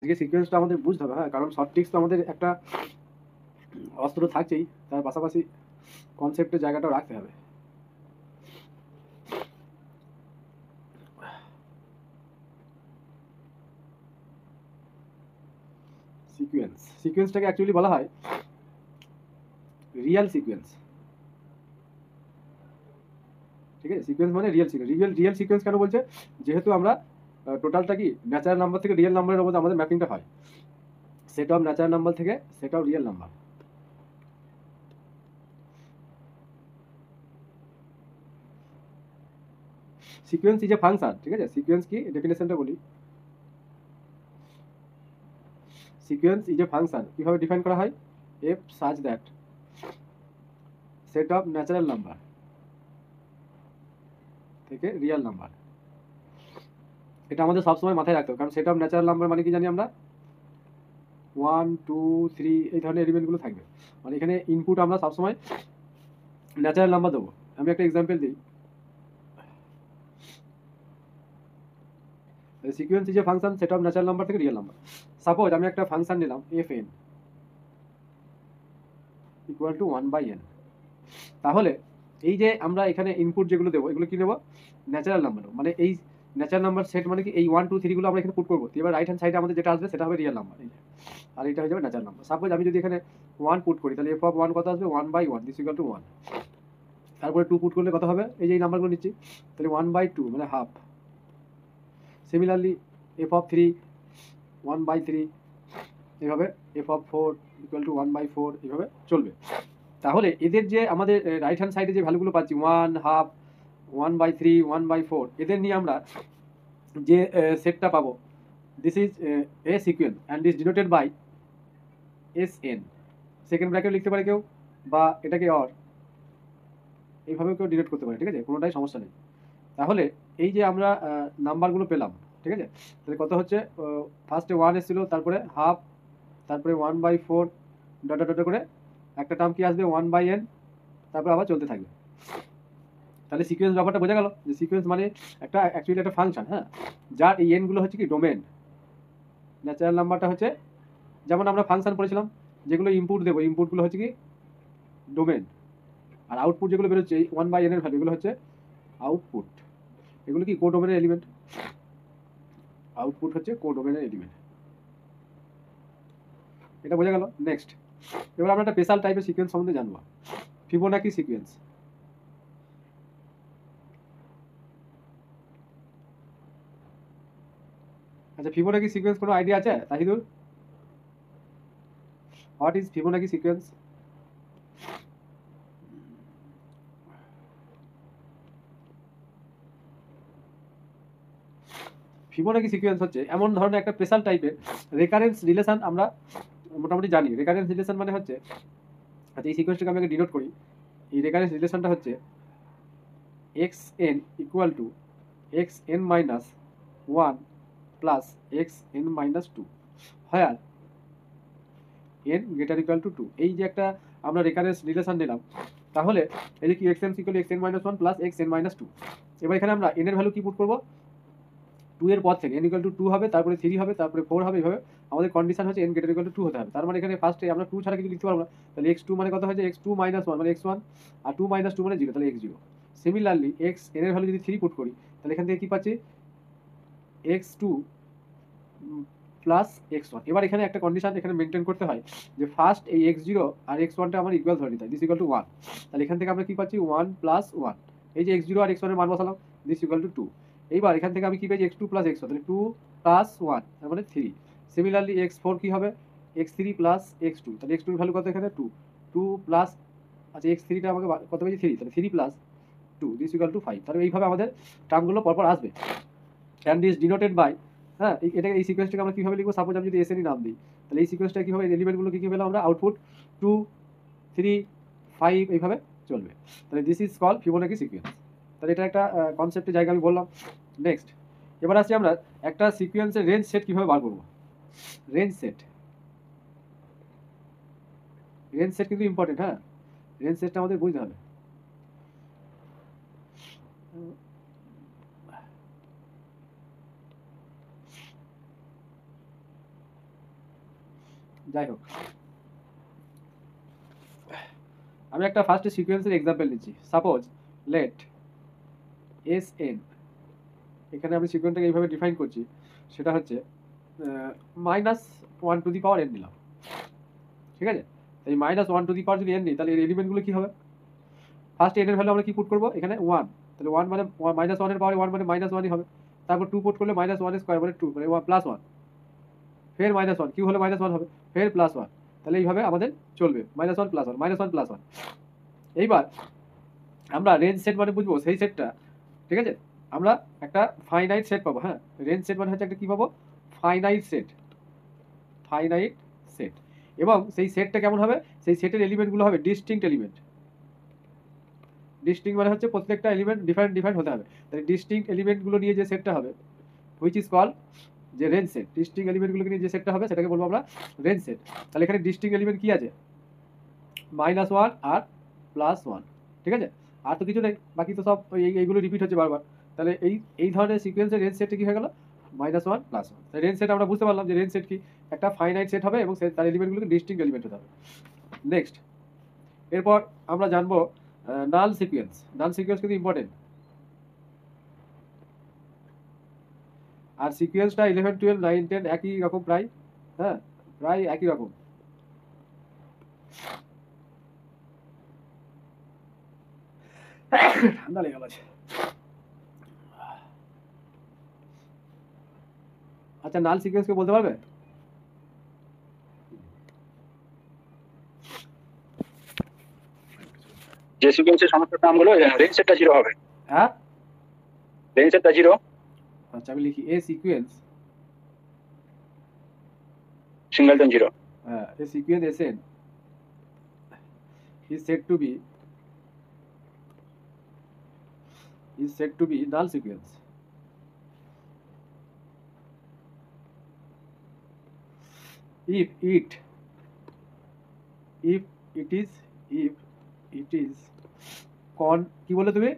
আজকে সিকোয়েন্সটা আমাদের বুঝতে হবে, হ্যাঁ, কারণ শর্ট ট্রিক্স তো আমাদের একটা অস্ত্র থাকছেই, তার পাশাপাশি কনসেপ্টের জায়গাটাও রাখতে হবে। সিকোয়েন্সটাকে অ্যাকচুয়ালি বলা হয় রিয়েল সিকোয়েন্স। ঠিক আছে, সিকোয়েন্স মানে রিয়েল সিকোয়েন্স। রিয়েল সিকোয়েন্স কেন বলছে? যেহেতু আমরা টোটালটা কি ন্যাচারাল নাম্বার থেকে রিয়েল নাম্বারের মধ্যে আমাদের ম্যাপিংটা হয়, সেট অফ ন্যাচারাল নাম্বার থেকে set of real number. Sequence is a function. ঠিক আছে, সিকোয়েন্স কি ডেফিনেশনটা বলি। সিকোয়েন্স ইজ এ ফাংশন কিভাবে ডিফাইন করা হয়? F such that set of natural number থেকে রিয়েল নাম্বার। এটা আমাদের সবসময় মাথায় রাখতে হবে, কারণ সেট অফ ন্যাচারাল নাম্বার মানে কি জানি আমরা? 1 2 3 এই ধরনের এলিমেন্টগুলো থাকবে। মানে এখানে ইনপুট আমরা সবসময় ন্যাচারাল নাম্বার দেবো। আমি একটা এক্সাম্পল দিই। Sequence is a function set of natural number থেকে রিয়েল নাম্বার। সাপোজ আমি একটা ফাংশন নিলাম F N equal two 1/n। তাহলে এই যে আমরা এখানে ইনপুট যেগুলো দেবো, এগুলো কি দেবো? Natural number. মানে এই ন্যাচারাল নাম্বার সেট মানে কি এই 1 2 3 গুলো আমরা এখানে পুট করবো। এবার রাইট হ্যান্ড সাইডে আমাদের যেটা আসবে সেটা হবে রিয়েল নাম্বার, আর এটা হয়ে যাবে ন্যাচারাল নাম্বার। সাপোজ আমি যদি এখানে 1 পুট করি, তাহলে এফ অফ 1 কত আসবে? 1/1 দিস ইকুয়াল টু 1। তারপরে 2 পুট করলে কত হবে? এই যে এই নাম্বারগুলো নিচ্ছি, তাহলে 1/2 মানে হাফ। সিমিলারলি এফ অফ 3 1/3, এইভাবে এফ অফ 4 ইকুয়াল টু 1/4, এইভাবে চলবে। তাহলে এদের যে আমাদের রাইট হ্যান্ড সাইডে যে ভ্যালুগুলো পাচ্ছি 1 হাফ 1/3 1/4, এদের নিয়ে আমরা যে সেটটা পাবো, this is a sequence and is denoted by S N. Second bracket লিখতে পারে কেউ, বা এটাকে অর এইভাবেও কেউ ডিনোট করতে পারে। ঠিক আছে, কোনোটাই সমস্যা নেই। তাহলে এই যে আমরা নাম্বারগুলো পেলাম, ঠিক আছে, তাহলে কত হচ্ছে? ফার্স্টে 1 এসেছিল, তারপরে হাফ, তারপরে 1/4, ডট ডট করে একটা টার্ম কি আসবে? 1/n, তারপরে আবার চলতে থাকবে। তাহলে সিকোয়েন্স ব্যাপারটা বোঝা গেল, যে সিকোয়েন্স মানে একটা অ্যাকচুয়ালি একটা ফাংশন, হ্যাঁ, যার এই এন গুলো হচ্ছে কি ডোমেন। ন্যাচারাল নাম্বারটা হচ্ছে, যেমন আমরা ফাংশন পড়েছিলাম, যেগুলো ইনপুট দেবো, ইনপুটগুলো হচ্ছে কি ডোমেন, আর আউটপুট যেগুলো বেরোচ্ছে 1/n এর ভ্যালু, এগুলো হচ্ছে আউটপুট। এগুলো কি কোডোমেনের এলিমেন্ট। আউটপুট হচ্ছে কোডোমেনের এলিমেন্ট। এটা বোঝা গেল। নেক্সট, এবার আমরা একটা স্পেশাল টাইপের সিকোয়েন্স সম্বন্ধে জানবো, ফিবোনাকি সিকোয়েন্স। আচ্ছা, ফিবোনাকি সিকোয়েন্স কোনো আইডিয়া আছে Tahidur? What is Fibonacci sequence? Fibonacci sequence হচ্ছে এমন ধরনের একটা স্পেশাল টাইপের রেকারেন্স রিলেশন। আমরা মোটামুটি জানি রেকারেন্স রিলেশন মানে হচ্ছে, আচ্ছা এই সিকোয়েন্সটাকে আমি ডিনোট করি। এই রেকারেন্স রিলেশনটা হচ্ছে x N equal two x N minus 1 plus x N minus 2, হয় এন গ্রেটার ইকুয়াল টু 2। এই যে একটা আমরা রেকারেন্স রিলেশন নিলাম, তাহলে এই যে কি x N equal x N minus 1 plus x N minus 2। এবার এখানে আমরা এন এর ভ্যালু কি পুট করবো? 2 এর পর থেকে n ইকুয়াল টু 2 হবে, তারপরে 3 হবে, তারপরে 4 হবে। এইভাবে আমাদের কন্ডিশন হচ্ছে n গ্রেটার ইকুয়াল টু 2 হতে হবে। তার মানে এখানে ফার্স্টে আমরা 2 ছাড়া কিছু লিখতে পারবো না। তাহলে x2 মানে কত হয়েছে? x2 মাইনাস 1 মানে x1, আর 2 মাইনাস 2 মানে 0, তাহলে x0। সিমিলারলি x n এর ভ্যালু যদি 3 পুট করি, তাহলে এখান থেকে কি পাচ্ছি? x2 plus x1। এবার এখানে একটা কন্ডিশন এখানে মেনটেন করতে হয়, যে ফার্স্ট এই x0 আর x1টা আমার ইকুয়াল ধরে নিতে হয়, দিস ইকুয়াল টু 1। তাহলে এখান থেকে আমরা কি পাচ্ছি? 1 প্লাস 1। এই যে x0 আর x1 এর মান বসালাম, দিস ইকুয়াল টু 2। এইবার এখান থেকে আমি কি পেয়েছি? x2 প্লাস x1, তাহলে 2 প্লাস 1 তার মানে 3। সিমিলারলি x4 কি হবে? x3 প্লাস x2, তাহলে x2 এর ভ্যালু কত এখানে? 2। 2 প্লাস, আচ্ছা x3টা আমাকে কত পেয়েছি? 3, তাহলে 3 প্লাস 2 দিস ইকুয়াল টু 5। তাহলে এইভাবে আমাদের টার্মগুলো পরপর আসবে, অ্যান্ড ইজ ডিনোটেড বাই, হ্যাঁ, এটা এই সিকোয়েন্সটাকে আমরা কিভাবে লিখবো? সাপোজ আমি যদি এসএনই নাম দিই, তাহলে এই সিকোয়েন্সটা কি হবে? এলিমেন্টগুলো কি কি পেলাম আমরা? আউটপুট 2 3 5, এইভাবে চলবে। তাহলে this is call Fibonacci sequence. তাহলে এটা একটা কনসেপ্টের জায়গা আমি বললাম। নেক্সট, এবার আসছি আমরা একটা সিকোয়েন্সের রেঞ্জ সেট কিভাবে বার করবো। রেঞ্জ সেট, রেঞ্জ সেট কিন্তু ইম্পর্টেন্ট, হ্যাঁ, রেঞ্জ সেটটা আমাদের বুঝতে হবে। যাই হোক, আমি একটা ফার্স্ট সিকোয়েন্সের এক্সাম্পল নিচ্ছি। সাপোজ লেট এস এন, এখানে আমি সিকোয়েন্সটাকে এইভাবে ডিফাইন করছি, সেটা হচ্ছে -1 নিলাম, ঠিক আছে। এই -1 যদি n নিই, তাহলে এর এলিমেন্টগুলো কি হবে? ফার্স্ট n এর ভ্যালু আমরা কি পুট করবো এখানে 1, তাহলে 1 মানে -1 এর পাওয়ার 1 মানে -1ই হবে। তারপর 2 পুট করলে -1² মানে 2 মানে +1, ফের -1, কিউ হলে -1 হবে, ফের +1, তাহলে এইভাবে আমাদের চলবে -1 +1 -1 +1। এইবার আমরা রেঞ্জ সেট মানে বুঝবো সেই সেটটা, ঠিক আছে। আমরা একটা ফাইনাইট সেট পাবো, হ্যাঁ, রেঞ্জ সেট মানে হচ্ছে একটা কি পাবো, ফাইনাইট সেট, ফাইনাইট সেট। এবং সেই সেটটা কেমন হবে, সেই সেটের এলিমেন্টগুলো হবে ডিস্টিংক্ট এলিমেন্ট। ডিস্টিংক্ট মানে হচ্ছে প্রত্যেকটা এলিমেন্ট ডিফারেন্ট ডিফারেন্ট হতে হবে, তাহলে ডিস্টিংক্ট এলিমেন্টগুলো নিয়ে যে সেটটা হবে, হুইচ ইজ কল যে রেঞ্জ সেট। ডিস্টিংক্ট এলিমেন্টগুলোকে নিয়ে যে সেটটা হবে সেটাকে বলবো আমরা রেঞ্জ সেট। তাহলে এখানে ডিস্টিংক্ট এলিমেন্ট কি আছে, -1 আর +1, ঠিক আছে। আর তো কিছু নেই, বাকি তো সব এইগুলো রিপিট হচ্ছে বারবার। তাহলে এই ধরনের সিকোয়েন্সের রেঞ্জ সেটটা কি হয়ে গেল, -1 +1। রেঞ্জ সেট আমরা বুঝতে পারলাম যে রেঞ্জ সেট কি, একটা ফাইনাইট সেট হবে এবং তার এলিমেন্টগুলোকে ডিস্টিংক্ট এলিমেন্ট হতে হবে। নেক্সট, এরপর আমরা জানবো নাল সিকোয়েন্স। নাল সিকোয়েন্স কিন্তু ইম্পর্টেন্ট। আর সিকোয়েন্সটা 11, 12, 9, 10 একই রকম প্রায়, হ্যাঁ, প্রায় একই রকম। ঠান্ডা লেগে গেল। আচ্ছা, নাল সিকোয়েন্সকে বলতে পারবে? যে সিকোয়েন্সের সমস্ত নামগুলো রেঞ্জ সেটটা 0 হবে। হ্যাঁ, রেঞ্জ সেটটা 0। আচ্ছা, আমি লিখি এ সিকোয়েন্স সিঙ্গেলটন 0। হ্যাঁ, a sequence SN is said to be null sequence if it is কি বলে তুমি,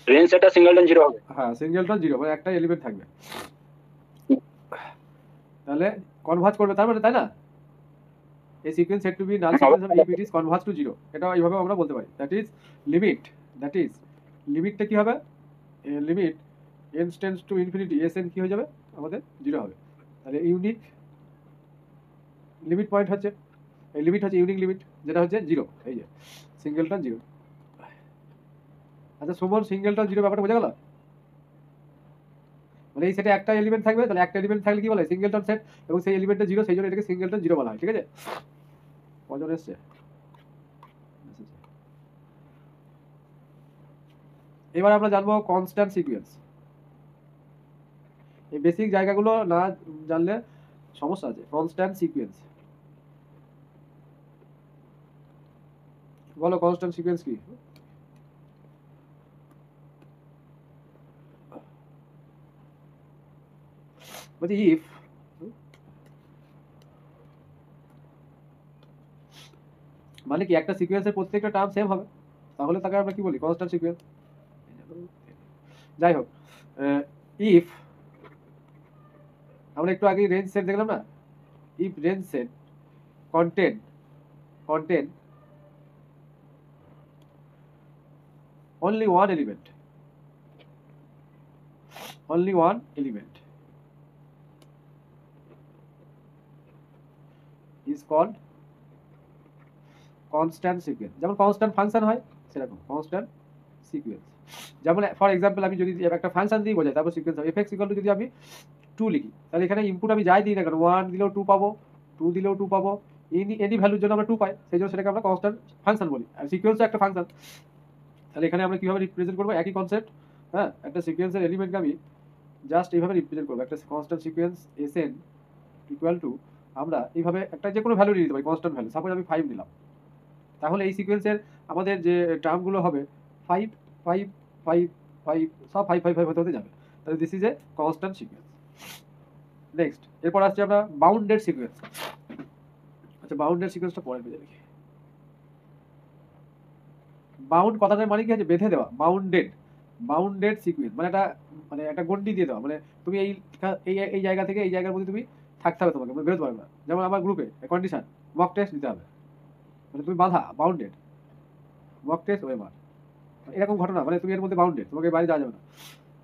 রেঞ্জ সেটটা সিঙ্গেলটন 0 হবে। হ্যাঁ, সিঙ্গেলটন 0 মানে একটা এলিমেন্ট থাকবে, তাহলে কনভার্জ করবে তার মানে, তাই না। এই sequence set to be null sequence if it is converge to 0, এটা এইভাবে আমরা বলতে পারি। দ্যাট ইজ লিমিটটা কি হবে, limit n tends to infinity sn কি হয়ে যাবে আমাদের 0 হবে। তাহলে ইউনিক লিমিট পয়েন্ট হচ্ছে, এই লিমিট হচ্ছে ইউনিক লিমিট, যেটা হচ্ছে 0, এই যে সিঙ্গেলটন 0। আচ্ছা সুমন, সিঙ্গেলটন 0 ব্যাপারটা বোঝা গেল? মানে এই সেটে একটা এলিমেন্ট থাকবে, তাহলে একটা এলিমেন্ট থাকলে কি বলে সিঙ্গেলটন সেট, এবং সেই এলিমেন্টটা 0, সেই জন্য এটাকে সিঙ্গেলটন 0 বলা হয়, ঠিক আছে। কজন এসছে? এবার আমরা জানবো কনস্ট্যান্ট সিকোয়েন্স। এই বেসিক জায়গাগুলো না জানলে সমস্যা আছে। কনস্ট্যান্ট সিকোয়েন্স, বলো কনস্ট্যান্ট সিকোয়েন্স কি? বলছি ইফ মানে কি একটা সিকোয়েন্সের প্রত্যেকটা টার্ম সেম হবে, তাহলে তাকে আমরা কি বলি, কনস্ট্যান্ট সিকোয়েন্স। যাই হোক, ইফ আমরা একটু আগে রেঞ্জ সেট দেখলাম না, if range set contain only one element is called constant sequence। যেমন কনস্ট্যান্ট ফাংশন হয় সেরকম কনস্ট্যান্ট সিকোয়েন্স। যেমন ফর এক্সাম্পল আমি যদি একটা ফাংশন দিয়ে বোঝাই, তারপর সিকোয়েন্স হবে f(x) যদি আমি 2 লিখি, তাহলে এখানে ইনপুট আমি যাই দিই না কেন, 1 দিলেও 2 পাবো, 2 দিলেও 2 পাবো, এনি ভ্যালুর জন্য আমরা 2 পাই, সেই জন্য সেটাকে আমরা কনস্ট্যান্ট ফাংশন বলি। আর সিকোয়েন্সও একটা ফাংশন। তাহলে এখানে আমরা কিভাবে রিপ্রেজেন্ট করবো, একই কনসেপ্ট, হ্যাঁ, একটা সিকোয়েন্সের এলিমেন্টকে আমি জাস্ট এইভাবে রিপ্রেজেন্ট করবো, একটা constant sequence SN equal to, আমরা এইভাবে একটা যে কোনো ভ্যালু নিয়ে দিতে পারি, কনস্ট্যান্ট ভ্যালু, সাপোজ আমি 5 নিলাম, তাহলে এই সিকোয়েন্সের আমাদের যে টার্মগুলো হবে 5 5 5 5 সব 5 5 5 হতে হতে যাবে। তাহলে this is a constant sequence. Next, এরপর আসছে আমরা বাউন্ডেড সিকোয়েন্স। আচ্ছা, বাউন্ডেড সিকোয়েন্সটা পরে পেয়ে যাবে। বাউন্ড কথাটার মানে কি আছে, বেঁধে দেওয়া। বাউন্ডেড সিকোয়েন্স মানে একটা মানে একটা গন্ডি দিয়ে দাও, মানে তুমি এই এই এই জায়গা থেকে এই জায়গার মধ্যে তুমি থাকতে হবে, তোমাকে বেরোতে পারবে না। যেমন আমার গ্রুপে কন্ডিশন মক টেস্ট দিতে হবে, মানে তুমি বাধা বাউন্ডেড, মক টেস্ট ওয়েমার এরকম ঘটনা, মানে তুমি এর মধ্যে বাউন্ডেড, তোমাকে বাইরে যাওয়া যাবে না।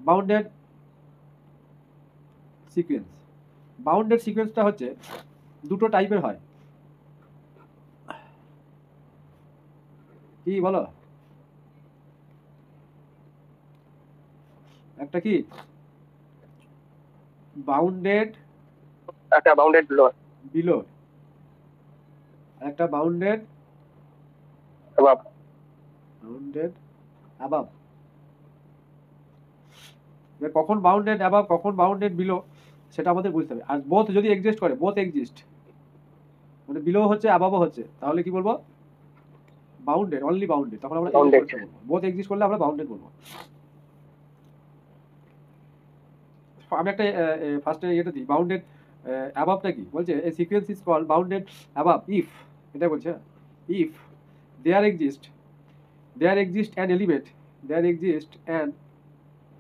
বাউন্ডেড সিকোয়েন্স, বাউন্ডেড সিকোয়েন্সটা হচ্ছে দুটো টাইপের হয়। কি বলো? একটা কি বাউন্ডেড একটা বাউন্ডেড বিলো, একটা বাউন্ডেড বাউন্ডেড অ্যাবাভ। কখন বাউন্ডেড অ্যাবাভ কখন বাউন্ডেড বিলো সেটা আমাদের বুঝতে হবে। আর বোথ যদি এক্সিস্ট করে, বোথ এক্সিস্ট মানে বিলো হচ্ছে অ্যাবাভও হচ্ছে, তাহলে কি বলবো? বাউন্ডেড, অনলি বাউন্ডেড, তখন আমরা Bounded. বলবো। বোথ এক্সিস্ট করলে আমরা বাউন্ডেড বলবো। আমি একটা ফার্স্টে এটা দিই, বাউন্ডেড অ্যাবাভটা কি বলছে, a sequence is called bounded above if, এটা বলছে if there exist an element, there exist an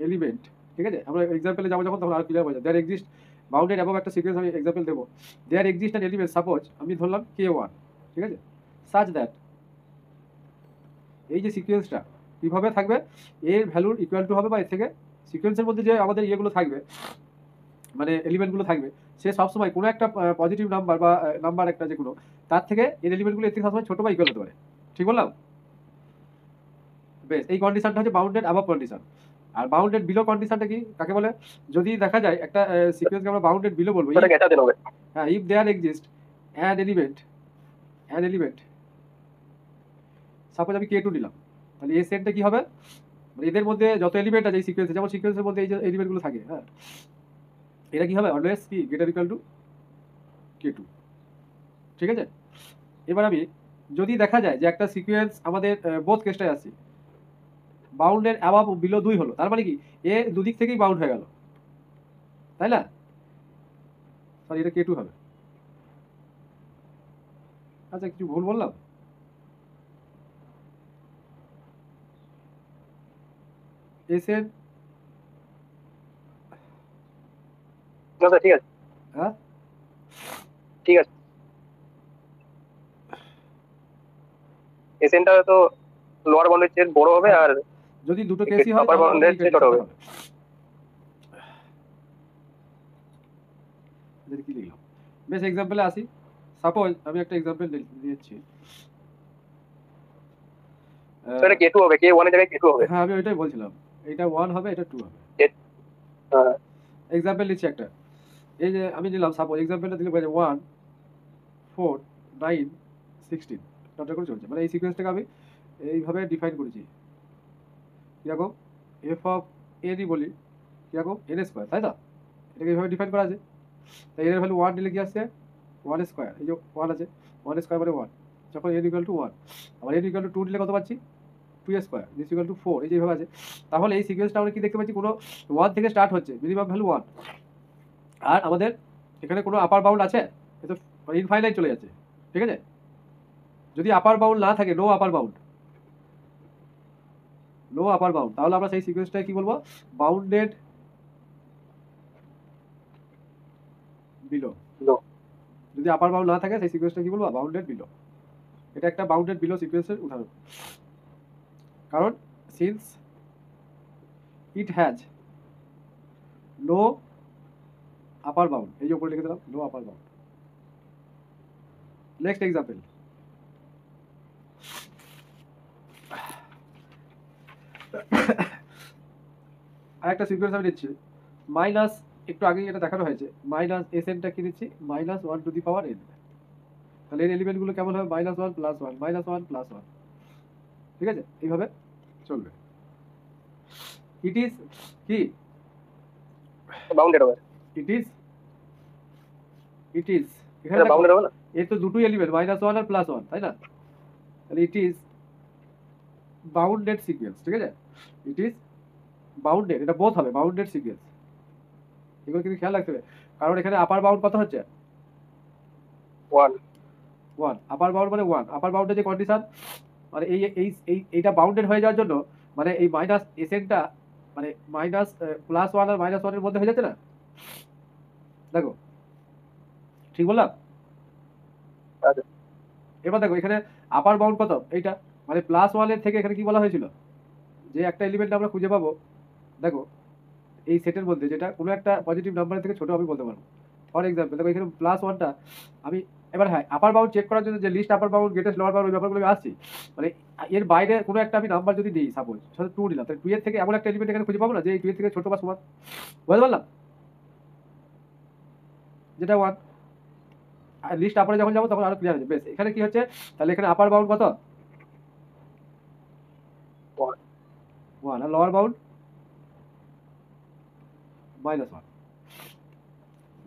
element, ঠিক আছে? আমরা এক্সাম্পলে যাবো যখন, তখন আর ক্লিয়ার হয়ে যায়। দেয়ার এক্সিস্ট বাউন্ডেড অ্যাবাভ একটা সিকোয়েন্স, আমি এক্সাম্পল দেবো। There exist an element, suppose আমি ধরলাম K1, ঠিক আছে? সাচ দ্যাট, এই যে সিকোয়েন্সটা কীভাবে থাকবে, এর ভ্যালুর ইকুয়াল টু হবে বা এর থেকে সিকোয়েন্সের মধ্যে যে আমাদের ইয়েগুলো থাকবে, মানে এলিমেন্টগুলো থাকবে, সে সবসময় কোনো একটা পজিটিভ নাম্বার বা নাম্বার একটা যে কোনো, তার থেকে এর এলিমেন্টগুলো এর থেকে সবসময় ছোটো বা ইকুয়াল হতে পারে। ঠিক বললাম? বেশ, এই কন্ডিশনটা হচ্ছে বাউন্ডেড অ্যাবাভ কন্ডিশন। আর বাউন্ডেড বিলো কন্ডিশনটা কি, কাকে বলে? যদি দেখা যায় একটা সিকোয়েন্সকে আমরা বাউন্ডেড বিলো বলবো, হ্যাঁ, if there exist an element, suppose আমি K2 নিলাম, তাহলে এই সেটটা কি হবে, মানে এদের মধ্যে যত এলিমেন্ট আছে এই সিকোয়েন্সে, যেমন সিকোয়েন্সের মধ্যে এই যে এলিমেন্টগুলো থাকে, হ্যাঁ, এটা কি হবে? অলওয়েজ কি গ্রেটার ইকুয়াল টু K2, ঠিক আছে? এবার আমি যদি দেখা যায় যে একটা সিকোয়েন্স আমাদের বোথ কেসটায় আসছে, বাউন্ডের অ্যাবাভ বিলো 2 হলো, তার মানে কি এ দুদিক থেকেই বাউন্ড হয়ে গেল, তাই না? সরি, এটা K2 হবে। আচ্ছা, কিছু ভুল বললাম? এসএন, ঠিক আছে, হ্যাঁ ঠিক আছে। এসএনটা তো লোয়ার বাউন্ডের চেয়ে বড় হবে, আর যদি দুটো কেসই হয় upper bound এর চেয়ে ছোট হবে। কি লিখলাম? বেশ, এক্সাম্পলে আসি। সাপোজ আমি একটা এক্সাম্পল দিচ্ছি, এটা K2 হবে, K1 এর জায়গায় K2 হবে। হ্যাঁ, আমি ওইটাই বলছিলাম, এটা 1 হবে, এটা 2 হবে। এক্সাম্পল নিচ্ছি একটা, এই যে আমি নিলাম সাপোজ এক্সাম্পলটা দিলে 1 4 9 16 ডটটা করে চলছে, মানে এই সিকোয়েন্সটাকে আমি এইভাবে ডিফাইন করেছি। কিরকম? এফ অফ এনই বলি, কিরকম? এন স্কোয়ার, তাই না? এটাকে এইভাবে ডিফাইন করা আছে। তাই এর ভ্যালু 1 নিলে কি আসছে? 1 স্কোয়ার, এই যে 1 আছে, 1 স্কোয়ার মানে 1, যখন এন ইকুয়াল টু 1, আবার এন ইকুয়াল টু 2 নিলে কত পাচ্ছি? 2 স্কোয়ার, দিস ইকুয়াল টু 4, এই যে এইভাবে আছে। তাহলে এই সিকোয়েন্সটা আমরা কি দেখতে পাচ্ছি? কোনো 1 থেকে স্টার্ট হচ্ছে, মিনিমাম ভ্যালু 1, আর আমাদের এখানে কোনো আপার বাউন্ড আছে? এ তো ইনফাইনাইট চলে যাচ্ছে, ঠিক আছে? যদি আপার বাউন্ড না থাকে, নো আপার বাউন্ড, তাহলে আমরা সেই সিকোয়েন্সটাকে কি বলবো? Bounded below. যদি আপার বাউন্ড না থাকে, সেই সিকোয়েন্সটা কি বলবো? Bounded below. এটা একটা বাউন্ডেড বিলো সিকোয়েন্সের উদাহরণ, কারণ since it has no upper bound, এই যে উপরে লিখে দিলাম no upper bound. Next example, আরেকটা সিকোয়েন্স আমি দিচ্ছি, মাইনাস, একটু আগেই এটা দেখানো হয়েছে, মাইনাস এস এনটা কি দিচ্ছি? -1 টু দি পাওয়ার এন। তাহলে এর এলিমেন্টগুলো কেমন হবে? -1 + 1 -1 + 1, ঠিক আছে? এইভাবে চলবে। ইট ইজ কি বাউন্ডেড হবে, ইট ইজ এখানে এটা বাউন্ডেড হবে না? এর তো দুটোই এলিমেন্ট, -1 আর +1, তাই না? তাহলে ইট ইজ বাউন্ডেড সিকোয়েন্স, ঠিক আছে? ইট ইজ বাউন্ডেড, এটা বোথ হবে বাউন্ডেড সিকোয়েন্স। এগুলো কিন্তু খেয়াল রাখতে হবে, কারণ এখানে আপার বাউন্ড কত হচ্ছে? 1 আপার বাউন্ড মানে 1, আপার বাউন্ডের যে কন্ডিশন, মানে এইটা বাউন্ডেড হয়ে যাওয়ার জন্য, মানে এই মাইনাস এসএনটা মানে মাইনাস প্লাস ওয়ান আর মাইনাস ওয়ানের মধ্যে হয়ে যাচ্ছে না, দেখো ঠিক বললাম? আচ্ছা। এবার দেখো এখানে আপার বাউন্ড কত, এইটা মানে প্লাস ওয়ানের থেকে এখানে কি বলা হয়েছিল, যে একটা এলিমেন্ট আমরা খুঁজে পাবো, দেখো এই সেটের মধ্যে যেটা কোনো একটা পজিটিভ নাম্বারের থেকে ছোট আমি বলতে পারবো। ফর এক্সাম্পল দেখো এখানে প্লাস ওয়ানটা আমি, এবার হ্যাঁ আপার বাউন্ড চেক করার জন্য যে লিস্ট আপার বাউন্ড গ্রেটেস্ট লোয়ার বাউন্ড ওই ব্যাপারগুলো আমি আসছি, মানে এর বাইরে কোনো একটা আমি নাম্বার যদি দিই, সাপোজ সাথে টু দিলাম, তাহলে টু এর থেকে এমন একটা এলিমেন্ট এখানে খুঁজে পাবো না যে এই টু এর থেকে ছোট বা সমান, বুঝতে পারলাম? যেটা ওয়ান, আর লিস্ট আপারে যখন যাবো তখন আরো ক্লিয়ার হয়ে যাবে। বেশ, এখানে কি হচ্ছে, তাহলে এখানে আপার বাউন্ড কত, One. ওয়ান, আর lower bound minus one.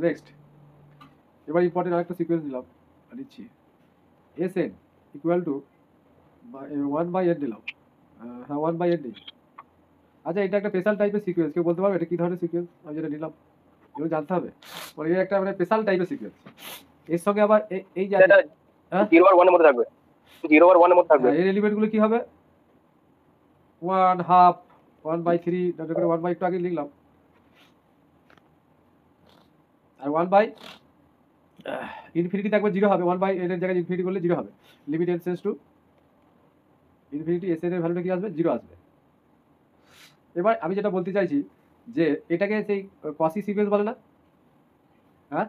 Next, এবার ইম্পর্টেন্ট আরেকটা সিকোয়েন্স দিলাম, নিচ্ছি S N equal to one by N দিলাম, হ্যাঁ ওয়ান বাই এন দিই। আচ্ছা এটা একটা স্পেশাল টাইপের সিকোয়েন্স, কেউ বলতে পারবে এটা কি ধরনের সিকোয়েন্স? আমি যেটা নিলাম এগুলো জানতে হবে, মানে এটা একটা মানে স্পেশাল টাইপের সিকোয়েন্স। এর সঙ্গে আবার এই যে এটা হ্যাঁ 0 আর 1 এর মধ্যে থাকবে, 0 আর 1 এর মধ্যে থাকবে। এর এলিমেন্টগুলো কি হবে, one half, one by three, করে ওয়ান বাই একটু আগে লিখলাম, আর ওয়ান বাই ইনফিনিটি থাকবে জিরো হবে, ওয়ান বাই এন এর জায়গায় ইনফিনিটি করলে জিরো হবে, limit N tends to infinity, S N এর ভ্যালুটা কি আসবে, জিরো আসবে। এবার আমি যেটা বলতে চাইছি যে এটাকে সেই কসি সিকোয়েন্স বলে না, হ্যাঁ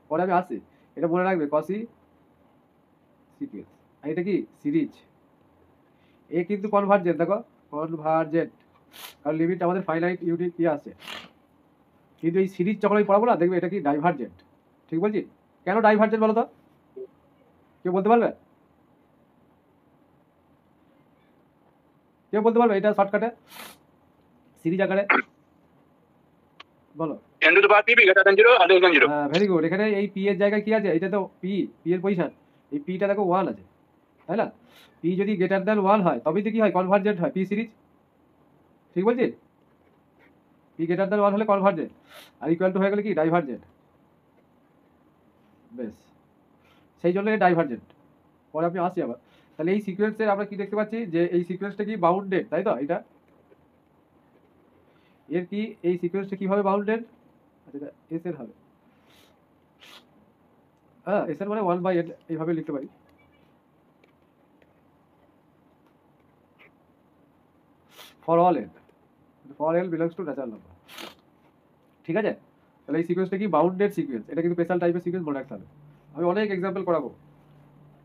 পরে আমি আসছি, এটা মনে রাখবে কসি সিকোয়েন্স, আর এটা কি সিরিজ, এ কিন্তু কনভার্জেন্ট, দেখো কনভার্জেন্ট, কারণ লিমিট আমাদের ফাইনাইট ইউনিট কি আছে, কিন্তু এই সিরিজ যখন আমি পড়াবো না দেখবে এটা কি ডাইভার্জেন্ট, ঠিক বলছি? কেন ডাইভার্জেন্ট বলো তো, কেউ বলতে পারবে? কেউ বলতে পারবে এটা শর্টকাটে সিরিজ আকারে বলো? n to the power p greater than 0 or less than 0. Very good, এখানে এই পি এর জায়গায় কি আছে, এটা তো পি, পি এর পজিশন, এই পিটা দেখো ওয়ান আছে, তাই না? পি যদি গ্রেটার দ্যান ওয়ান হয় তবেই তো কি হয়, কনভার্জেন্ট হয় পি সিরিজ, ঠিক বলছি? পি গ্রেটার দ্যান ওয়ান হলে কনভার্জেন্ট, আর ইকুয়াল টু হয়ে গেলে কি ডাইভার্জেন্ট। বেশ, সেই জন্য ডাইভার্জেন্ট, পরে আমি আসছি আবার। তাহলে এই সিকোয়েন্সের আমরা কি দেখতে পাচ্ছি, যে এই সিকোয়েন্সটা কি বাউন্ডেড, তাই তো? এটা এর কি, এই সিকোয়েন্সটা কিভাবে বাউন্ডেড, আচ্ছা এস এর হবে, হ্যাঁ এস এর মানে ওয়ান বাই এন এইভাবে লিখতে পারি, for all N, for L belongs to natural number, ঠিক আছে? তাহলে এই সিকোয়েন্সটা কি বাউন্ডেড সিকোয়েন্স, এটা কিন্তু স্পেশাল টাইপের সিকোয়েন্স মনে রাখতে হবে। আমি অনেক এক্সাম্পল করাবো।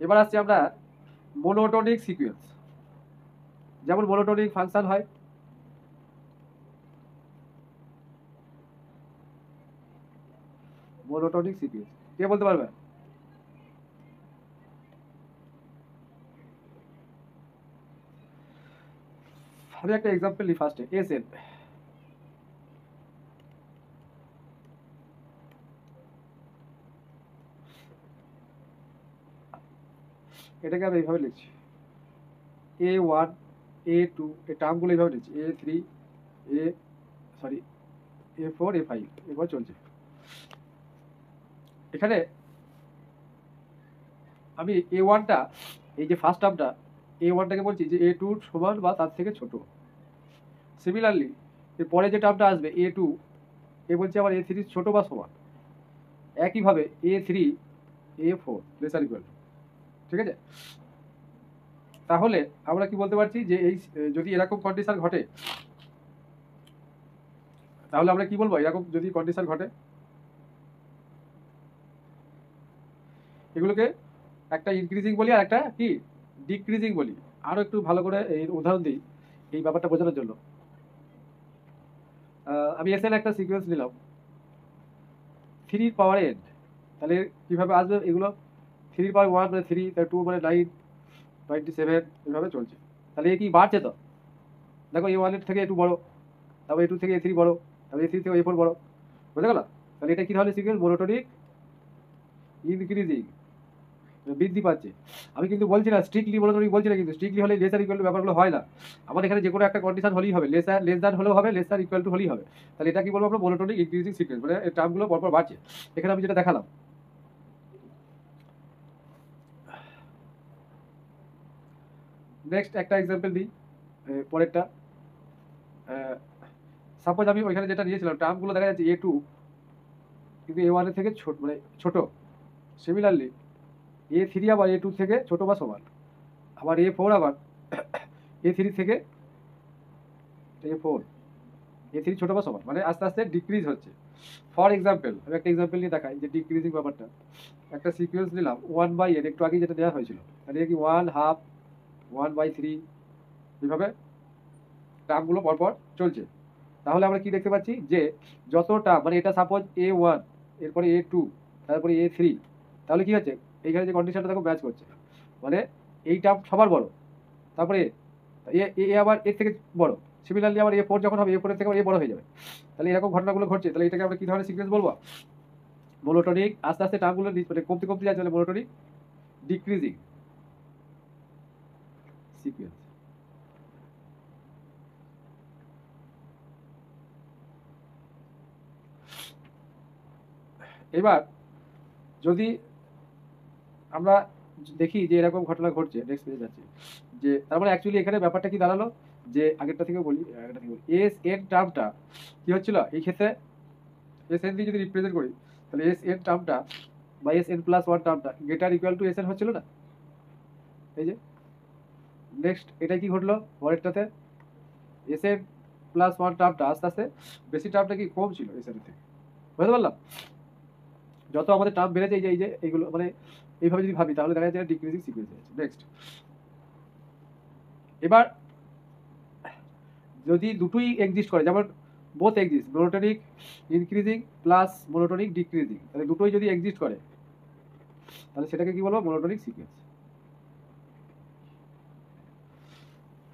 এবার আসছি আমরা মোনোটোনিক সিকোয়েন্স, যেমন মোনোটোনিক ফাংশন হয়, মোনোটোনিক সিকোয়েন্স কে বলতে পারবে? আমি একটা এক্সাম্পল নিই ফার্স্টে, এস এন, এটাকে আমি এইভাবে লিখছি, এ ওয়ান, এ টু, এই টার্মগুলো এইভাবে লিখছি, A three, A sorry A four, A five, এবার চলছে। এখানে আমি এ ওয়ানটা, এই যে ফার্স্ট টার্মটা, এ ওয়ানটাকে বলছি যে এ টু সমান বা তার থেকে ছোট। সিমিলারলি এর পরে যে টার্মটা আসবে এ টু, এ বলছি আবার এ থ্রি ছোট বা সমান, একইভাবে A three, A four laser equal, ঠিক আছে? তাহলে আমরা কি বলতে পারছি যে এই যদি এরকম কন্ডিশন ঘটে, তাহলে আমরা কি বলবো, এরকম যদি কন্ডিশন ঘটে এগুলোকে একটা ইনক্রিজিং বলি আর একটা কি ডিক্রিজিং বলি। আরো একটু ভালো করে এই উদাহরণ দিই এই ব্যাপারটা বোঝানোর জন্য। আমি এসএন একটা সিকোয়েন্স নিলাম, থ্রির পাওয়ার এন, তাহলে কিভাবে আসবে এগুলো, থ্রির পাওয়ার ওয়ান মানে থ্রি, তাহলে টু মানে 9, 27 এইভাবে চলছে। তাহলে এ কি বাড়ছে তো, দেখো এ ওয়ানের থেকে এ টু বড়, তারপর এ টু থেকে এ থ্রি বড়, তারপর এ থ্রি থেকে এ ফোর বড়, বুঝতে গেল? তাহলে এটা কি ধরনের সিকোয়েন্স, মোনোটোনিক ইনক্রিজিং, বৃদ্ধি পাচ্ছে। আমি কিন্তু বলছি না স্ট্রিক্টলি মোনোটোনিক বলছি না, কিন্তু স্ট্রিক্টলি হলে লেসার ইকুয়াল টু ব্যাপারগুলো হয় না। আমাদের এখানে যে কোনো একটা কন্ডিশন হলেই হবে, লেসার লেস দ্যান হলেও হবে, লেসার ইকুয়াল টু হলেই হবে। তাহলে এটা কি বলবো আমরা, মোনোটোনিক ইনক্রিজিং সিকোয়েন্স, মানে এই টার্মগুলো পরপর বাড়ছে। এখানে আমি যেটা দেখালাম, নেক্সট একটা এক্সাম্পল দিই, পরেরটা সাপোজ আমি ওইখানে যেটা নিয়েছিলাম টার্মগুলো দেখা যাচ্ছে A2 কিন্তু A1 এর থেকে ছোট, মানে ছোট। সিমিলারলি A3 আবার A2 থেকে ছোট বা সমান, আবার A4 আবার A3 থেকে A3 ছোট বা সমান, মানে আস্তে আস্তে ডিক্রিজ হচ্ছে। ফর এক্সাম্পল আমি একটা এক্সাম্পল নিয়ে দেখাই যে ডিক্রিজিং ব্যাপারটা। একটা সিকোয়েন্স নিলাম 1/n, একটু আগে যেটা দেওয়া হয়েছিল, তাহলে কি 1/2 1/3 এইভাবে টার্মগুলো পরপর চলছে। তাহলে আমরা কি দেখতে পাচ্ছি যে যত টার্ম, মানে এটা সাপোজ A1, এরপরে A2, তারপরে A3, তাহলে কি হচ্ছে এইখানে যে কন্ডিশনটা দেখো ম্যাচ করছে, মানে এই টার্ম সবার বড়, তারপরে এ আবার এর থেকে বড়। সিমিলারলি আবার A4 যখন হবে A4 এর থেকে আবার A বড় হয়ে যাবে। তাহলে এরকম ঘটনাগুলো ঘটছে, তাহলে এটাকে আমরা কি ধরনের সিকোয়েন্স বলবো? মোনোটোনিক। আস্তে আস্তে টার্মগুলো মানে কমতে কমতে যাচ্ছে, তাহলে মোনোটোনিক ডিক্রিজিং সিকোয়েন্স। এবার যদি আমরা দেখি যে এরকম ঘটনা ঘটছে, নেক্সট পেজে যাচ্ছি, যে তার মানে অ্যাকচুয়ালি এখানে ব্যাপারটা কি দাঁড়ালো, যে আগেরটা থেকে বলি এস এন টার্মটা কি হচ্ছিল এই ক্ষেত্রে, এস এন দিয়ে যদি রিপ্রেজেন্ট করি তাহলে এস এন টার্মটা বা এস এন প্লাস ওয়ান টার্মটা greater equal to S N হচ্ছিল না। এই যে নেক্সট এটা কি ঘটলো পরেরটাতে, এস এন প্লাস ওয়ান টার্মটা আস্তে আস্তে বেশি টার্মটা কি কম ছিল এস এন থেকে, বুঝতে পারলাম? যত আমাদের টার্ম বেড়েছে এই যে এইগুলো, মানে এইভাবে যদি ভাবি তাহলে দেখা যায় ডিক্রিজিং সিকোয়েন্স আছে। নেক্সট এবার যদি দুটোই এক্সিস্ট করে, যেমন both exist, monotonic increasing plus monotonic decreasing, তাহলে দুটোই যদি এক্সিস্ট করে তাহলে সেটাকে কি বলবো? Monotonic sequence.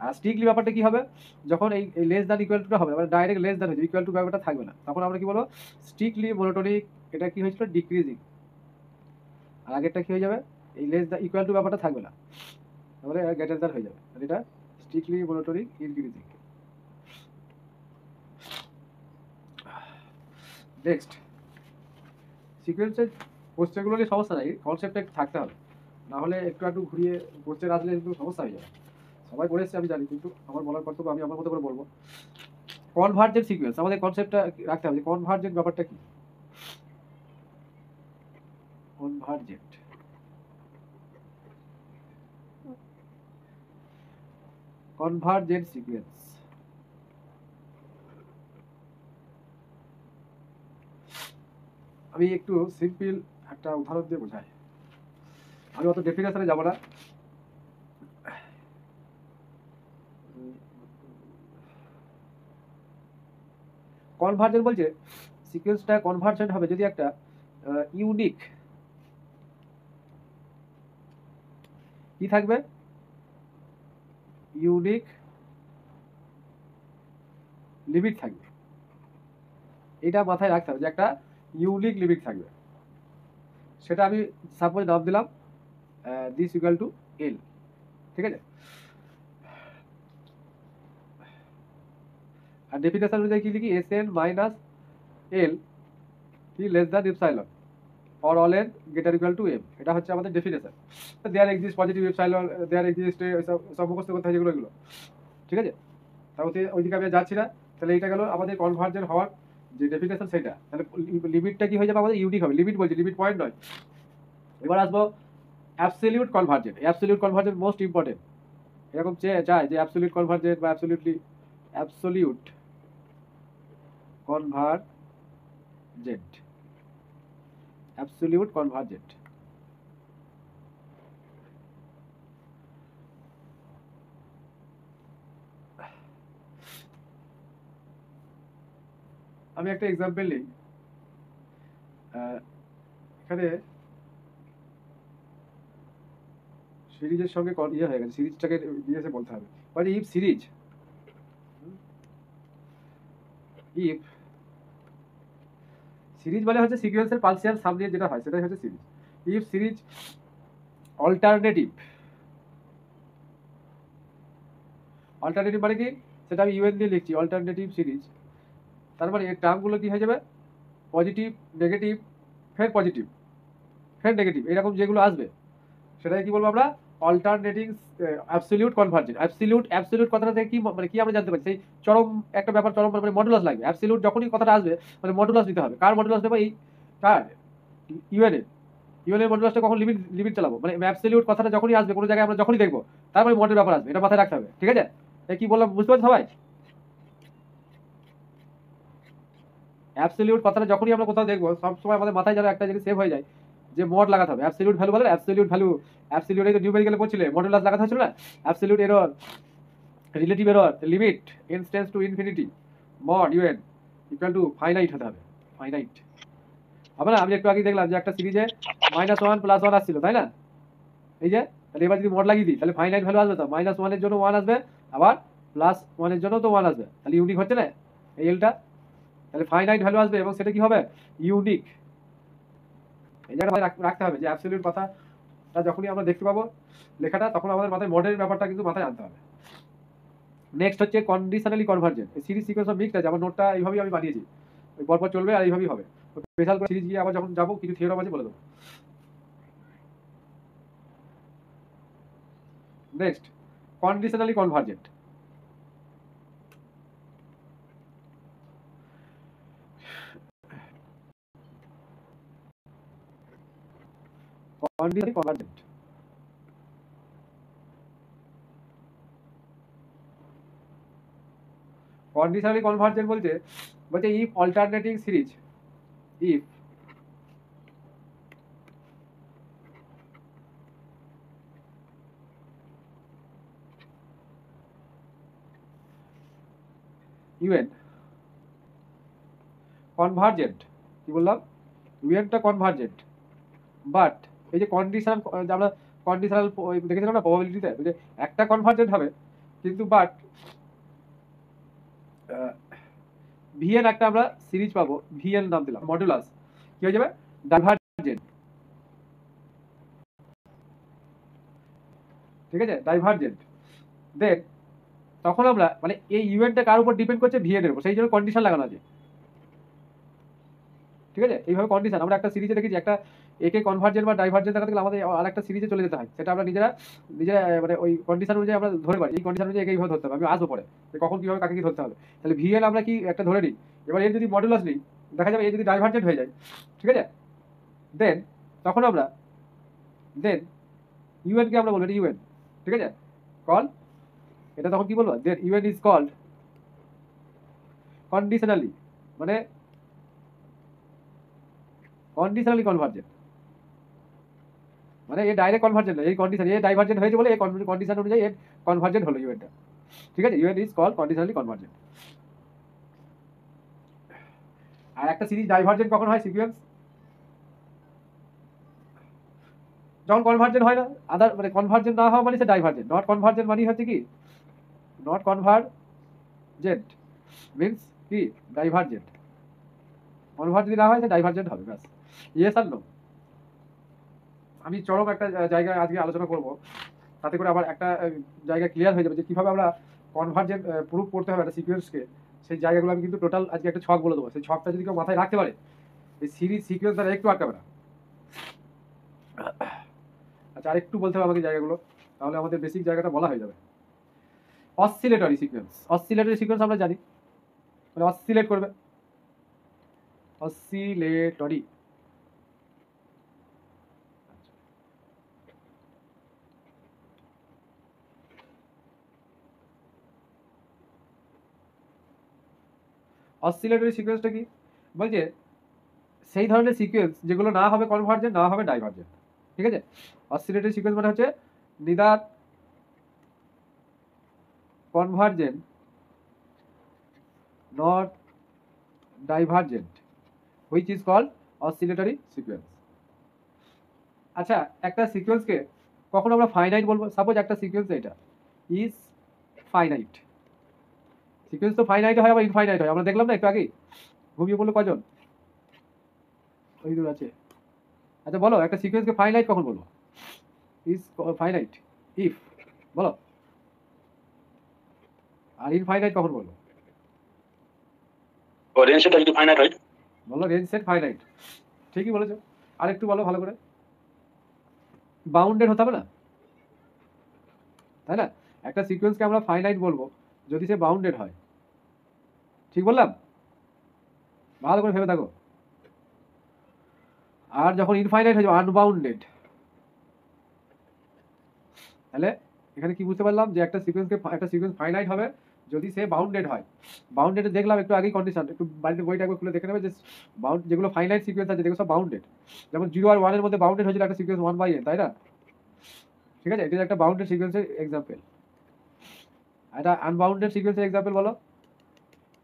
আর স্ট্রিক্টলি ব্যাপারটা কি হবে, যখন এই লেস দ্যান ইকুয়াল টুটা হবে, মানে ডাইরেক্ট লেস দ্যান হয়েছে, ইকুয়াল টু ব্যাপারটা থাকবে না, তখন আমরা কি বলবো? Strictly monotonic. এটা কি হয়েছিল? ডিক্রিজিং। আর আগেরটা কি হয়ে যাবে? এই লেস দ্যান ইকুয়াল টু ব্যাপারটা থাকবে না, তাহলে গ্রেটার দ্যান হয়ে যাবে, তাহলে এটা স্ট্রিক্টলি মোনোটোনিক ইনক্রিজিং। নেক্সট সিকোয়েন্সের কোশ্চেনগুলো নিয়ে সমস্যা নাই, কনসেপ্টটা একটু থাকতে হবে, না হলে একটু ঘুরিয়ে কোশ্চেন আসলে একটু সমস্যা হয়ে যাবে। সবাই পড়েছে আমি জানি, কিন্তু আমার বলার কর্তব্য, আমি আমার মতো করে বলবো। কনভার্জেন্ট সিকোয়েন্স, আমাদের কনসেপ্টটা রাখতে হবে যে কনভার্জেন্ট ব্যাপারটা কি। কনভার্জেন্ট কনভার্জেন্ট সিকোয়েন্স আমি একটু সিম্পল একটা উদাহরণ দিয়ে বোঝাই, আমি অত ডেফিনেশনে যাব না। কনভার্জেন্ট বলছে সিকোয়েন্সটা কনভার্জেন্ট হবে যদি একটা ইউনিক কি থাকবে, ইউনিক লিমিট থাকবে। এটা মাথায় রাখতে হবে যে একটা ইউনিক লিমিট থাকবে। সেটা আমি সাপোজ নাম দিলাম দিস ইকুয়াল টু এল, ঠিক আছে? আর ডেফিনেশন অনুযায়ী কি লিখি? এস এন মাইনাস এল কি less than epsilon for all N greater equal to M. এটা হচ্ছে আমাদের definition. There exist positive epsilon, there exist সব মুখস্থ করতে হয় যেগুলো, এগুলো ঠিক আছে? তাহলে ওইদিকে আমি যাচ্ছি না। তাহলে এটা গেল আমাদের কনভার্জেন্ট হওয়ার যে ডেফিনেশন সেটা। তাহলে লিমিটটা কি হয়ে যাবে? আমাদের ইউনিক হবে। লিমিট বলছি, লিমিট পয়েন্ট নয়। এবার আসবো absolute convergent. Absolute convergent most important. এরকম চাই যে অ্যাবসলিউট কনভার্জেন্ট বা অ্যাবসলিউট কনভার্জেন্ট, অ্যাবসলিউট কনভার্জেন্ট। আমি একটা এক্সাম্পল নিই। এখানে সিরিজের সঙ্গে ইয়ে হয়ে গেছে, সিরিজটাকে দিয়েছে বলতে হবে, মানে ইফ সিরিজ, ইফ সিরিজ মানে হচ্ছে সিকোয়েন্সের পার্সিয়াল সাম দিয়ে যেটা হয় সেটাই হচ্ছে series. If series alternative, alternative মানে কি সেটা আমি ইউএন দিয়ে লিখছি, অল্টারনেটিভ সিরিজ। তার মানে এর টার্মগুলো কি হয়ে যাবে? পজিটিভ, নেগেটিভ, ফের পজিটিভ, ফের নেগেটিভ, এরকম যেগুলো আসবে সেটাই কি বলবো আমরা? Alternating absolute convergent. অ্যাবসলিউট কথাটা থেকে কি মানে কি আমরা জানতে পারি, সেই চরম একটা ব্যাপার, চরম মানে মডুলাস লাগবে। অ্যাবসলিউট যখনই কথাটা আসবে মানে মডুলাস দিতে হবে। কার মডুলাস দেবো? এই কার ইউএন এর। ইউএন এর মডুলাসটা কখন লিমিট চালাবো, মানে অ্যাবসলিউট কথাটা যখনই আসবে কোনো জায়গায় আমরা যখনই দেখবো তারপরে মডেল ব্যাপার আসবে, এটা মাথায় রাখতে হবে। ঠিক আছে, এই কি বললাম বুঝতে পারছো সবাই? অ্যাবসলিউট কথাটা যখনই আমরা কোথাও দেখবো সব সময় আমাদের মাথায় যেন একটা জিনিস সেভ হয়ে যায় যে মড লাগাতে হবে। অ্যাবসলিউট ভ্যালু বলে অ্যাবসলিউট ভ্যালু, অ্যাবসলিউট এই তো নিউমেরিক্যালে পড়ছিলে মডুলাস লাগাতে হচ্ছিল না, absolute error, relative error, limit instance to infinity, mod UN equal to finite হতে হবে। ফাইনাইট হবে না? আমি একটু আগে দেখলাম যে একটা সিরিজে -1 +1 আসছিল, তাই না? এই যে তাহলে এবার যদি মড লাগিয়ে দিই তাহলে ফাইনাইট ভ্যালু আসবে, তো -1 এর জন্য 1 আসবে, আবার +1 এর জন্য তো 1 আসবে, তাহলে ইউনিক হচ্ছে না এই এলটা? তাহলে ফাইনাইট ভ্যালু আসবে এবং সেটা কি হবে? ইউনিক। এই জায়গাটা রাখতে হবে যে অ্যাবসলিউট কথাটা যখনই আমরা দেখতে পাবো লেখাটা, তখন আমাদের মাথায় মডেল ব্যাপারটা কিন্তু মাথায় আনতে হবে। নেক্সট হচ্ছে conditionally convergent. Series sequence of mixed আছে, আমার নোটটা এইভাবেই আমি বানিয়েছি, ওই পরপর চলবে আর এইভাবেই হবে। স্পেশাল করে সিরিজ গিয়ে আবার যখন যাবো কিছু থিওরাম আছে বলে দেবো। Next conditionally convergent. Conditionally convergent conditionally convergent বলতে if alternating series, if UN convergent, কি বললাম? ইউএনটা কনভার্জেন্ট, বাট এই যে কন্ডিশনাল, আমরা কন্ডিশনাল দেখেছিলাম না প্রবাবিলিটিতে, যে একটা কনভার্জেন্ট হবে কিন্তু বাট ভিএন একটা আমরা সিরিজ পাবো, ভিএন নাম দিলাম, মডুলাস কি হয়ে যাবে? ডাইভার্জেন্ট। ঠিক আছে, ডাইভার্জেন্ট। দেন তখন আমরা মানে এই ইউএনটা কার উপর ডিপেন্ড করছে? ভিএন এর উপর, সেই জন্য কন্ডিশন লাগানো আছে। ঠিক আছে, এইভাবে কন্ডিশন আমরা একটা সিরিজে দেখেছি, একটা একে কনভার্জেন্ট বা ডাইভার্জেন্ট দেখাতে গেলে আমাদের আর একটা সিরিজে চলে যেতে হয়, সেটা আমরা নিজেরা মানে ওই কন্ডিশন অনুযায়ী আমরা ধরে পারি, এই কন্ডিশন অনুযায়ী এইভাবে ধরতে হবে। আমি আসবো পরে যে কখন কিভাবে কাকে কি ধরতে হবে। তাহলে ভিএন আমরা কি একটা ধরে নিই, এবার এর যদি মডুলাস নিই দেখা যাবে এর যদি ডাইভার্জেন্ট হয়ে যায়, ঠিক আছে, দেন তখন আমরা ইউএন কে আমরা বলবো এটা ইউএন, ঠিক আছে, কল এটা তখন কি বলবো? দেন ইউএন ইজ কল্ড কন্ডিশনালি, মানে কন্ডিশনালি কনভার্জেন্ট, মানে এই ডাইরেক্ট কনভার্জেন্ট না, এই কন্ডিশন এ ডাইভার্জেন্ট হয়েছে বলে এই কন্ডিশন অনুযায়ী এর কনভার্জেন্ট হলো ইউএনটা। ঠিক আছে, UN is called conditionally convergent. আর একটা সিরিজ ডাইভার্জেন্ট কখন হয়? সিকোয়েন্স যখন কনভার্জেন্ট হয় না, আদার মানে কনভার্জেন্ট না হওয়া মানে সে ডাইভার্জেন্ট। নট কনভার্জেন্ট মানে হচ্ছে কি? নট কনভার্জেন্ট মিন্স কি? ডাইভার্জেন্ট। কনভার্ট যদি না হয় সে ডাইভার্জেন্ট হবে, ব্যাস। ইয়েস আর নো। আমি চরম একটা জায়গায় আজকে আলোচনা করব, তাতে করে আবার একটা জায়গা ক্লিয়ার হয়ে যাবে যে কিভাবে আমরা কনভার্জেন্ট প্রুফ করতে হবে একটা সিকোয়েন্সকে। সেই জায়গাগুলো আমি কিন্তু টোটাল আজকে একটা ছক বলে দেবো, সেই ছকটা যদি কেউ মাথায় রাখতে পারে এই সিরিজ সিকোয়েন্স দ্বারা একটু আটকাবে না। আচ্ছা, আরেকটু বলতে হবে আমাকে জায়গাগুলো, তাহলে আমাদের বেসিক জায়গাটা বলা হয়ে যাবে। Oscillatory sequence. অসিলেটরি সিকোয়েন্স আমরা জানি মানে অসিলেট করবে, অসিলেটরি। অসিলেটরি সিকোয়েন্সটা কি বলছে? সেই ধরনের সিকোয়েন্স যেগুলো না হবে কনভার্জেন্ট না হবে ডাইভার্জেন্ট। ঠিক আছে, অসিলেটরি সিকোয়েন্স মানে হচ্ছে neither convergent not divergent which is called oscillatory sequence. আচ্ছা, একটা সিকোয়েন্সকে কখন আমরা ফাইনাইট বলবো? সাপোজ একটা সিকোয়েন্স এটা ইজ ফাইনাইট। সিকোয়েন্স তো ফাইনাইট হয় আবার ইনফাইনাইট হয়, আমরা দেখলাম না একটু আগেই। ঘুমিয়ে পড়লো কজন? ওই দূর আছে। আচ্ছা বলো, একটা সিকোয়েন্সকে ফাইনাইট কখন বলবো? ইজ ফাইনাইট ইফ, বলো। আর ইনফাইনাইট কখন বলবো? রেঞ্জ সেট যদি ফাইনাইট হয়, বলো রেঞ্জ সেট ফাইনাইট। ঠিকই বলেছো, আর একটু বলো ভালো করে। বাউন্ডেড হতে হবে না? তাই না? একটা সিকোয়েন্সকে আমরা ফাইনাইট বলবো যদি সে বাউন্ডেড হয়। ঠিক বললাম? ভালো করে ভেবে থাকো। আর যখন ইনফাইনাইট হয়ে যাবে, আনবাউন্ডেড, তাহলে এখানে কি বুঝতে পারলাম যে একটা সিকোয়েন্স ফাইনাইট হবে যদি সে বাউন্ডেড হয়। বাউন্ডেড দেখলাম একটু আগেই কন্ডিশন, একটু বাড়িতে বইটা একবার খুলে দেখে নেবে যে যেগুলো ফাইনাইট সিকোয়েন্স আছে যেগুলো সব বাউন্ডেড। যেমন 0 আর 1 এর মধ্যে বাউন্ডেড হয়েছিল একটা সিকোয়েন্স 1/n, তাই না? ঠিক আছে, এটা একটা বাউন্ডেড সিকোয়েন্সের এক্সাম্পল। এটা আনবাউন্ডেড সিকোয়েন্সের এক্সাম্পল বলো।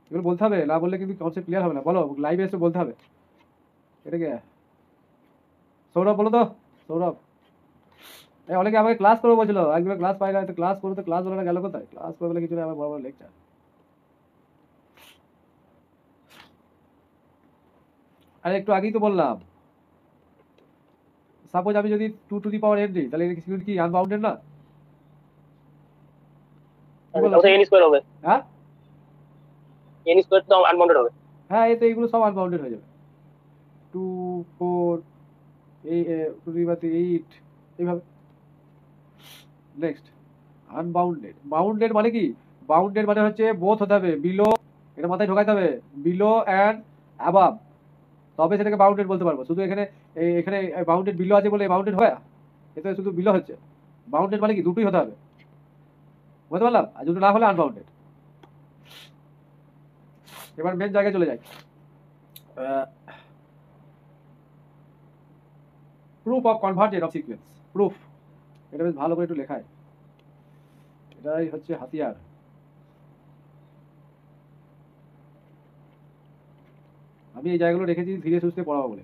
এগুলো বলতে হবে, না বললে কিন্তু কনসেপ্ট ক্লিয়ার হবে না। বলো, লাইভে এসে বলতে হবে। এটা কি সৌরভ? বলো তো সৌরভ। অনেকে আমাকে ক্লাস করবো বলছিল, একদম ক্লাস পাই না, ক্লাস করবো তো ক্লাস বলে না, গেল কোথায়? ক্লাস করে বলে কিছু না, আমার বড় বড় লেকচার। আরে একটু আগেই তো বললাম, সাপোজ আমি যদি 2 টু দি পাওয়ার n দিই, তাহলে এটা কি আনবাউন্ডেড না? কি বলো? তাহলে n স্কয়ার হবে। হ্যাঁ n স্কয়ার তো আনবাউন্ডেড হবে। হ্যাঁ, এই তো এইগুলো সব আনবাউন্ডেড হয়ে যাবে। 2, 4, এই 2 টু দি পাওয়ার 8, এইভাবে। Next, unbounded. বাউন্ডেড মানে কি? বাউন্ডেড মানে হচ্ছে বোথ হতে হবে, বিলো, এটা মাথায় ঢোকাতে হবে, বিলো অ্যান্ড অ্যাবাভ, তবে সেটাকে বাউন্ডেড বলতে পারবো। শুধু এখানে বাউন্ডেড বিলো আছে বলে বাউন্ডেড হয়? এতে শুধু বিলো হচ্ছে। বাউন্ডেড মানে কি দুটোই হতে হবে, বুঝতে পারলাম? আর দুটো না হলে আনবাউন্ডেড। এবার মেন জায়গায় চলে যাই, proof of convergence of sequence. Proof, এটা বেশ ভালো করে একটু লেখায়, এটাই হচ্ছে হাতিয়ার। আমি এই জায়গাগুলো রেখেছি ধীরে সুস্থে পড়াবো বলে।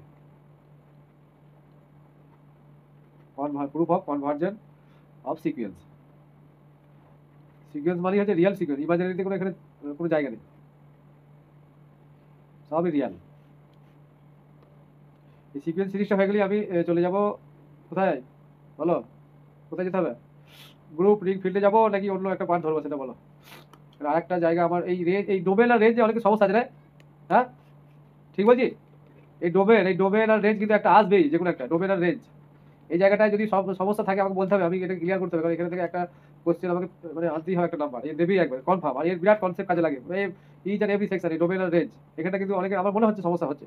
Proof of convergence of sequence. Sequence মানে হচ্ছে রিয়েল সিকোয়েন্স, ইমাজিনারিতে কোনো এখানে কোনো জায়গা নেই, সবই রিয়েল। এই সিকোয়েন্স সিরিজটা হয়ে গেলে আমি চলে যাব কোথায়? বলো, কোথায় যেতে হবে? গ্রুপ রিং ফিল্ডে যাবো নাকি অন্য একটা পার্ট ধরবো সেটা বলো। আর একটা জায়গা আমার এই রেঞ্জ, এই ডোমেন আর রেঞ্জে অনেক সমস্যা আছে রে। হ্যাঁ ঠিক বলছি? এই ডোমেন আর রেঞ্জ কিন্তু একটা আসবেই, যে কোনো একটা ডোমেন আর রেঞ্জ। এই জায়গাটায় যদি সব সমস্যা থাকে আমাকে বলতে হবে, আমি এটা ক্লিয়ার করতে হবে। কারণ এখানে থেকে একটা কোশ্চেন আমাকে মানে আনতেই হবে একটা নাম্বার, এর দেবেই একবার কনফার্ম। আর এর বিরাট কনসেপ্ট কাজে লাগে ইচ অ্যান্ড এভরি সেকশন, এই ডোমেন আর রেঞ্জ। এখানটা কিন্তু অনেকে আমার মনে হচ্ছে সমস্যা হচ্ছে।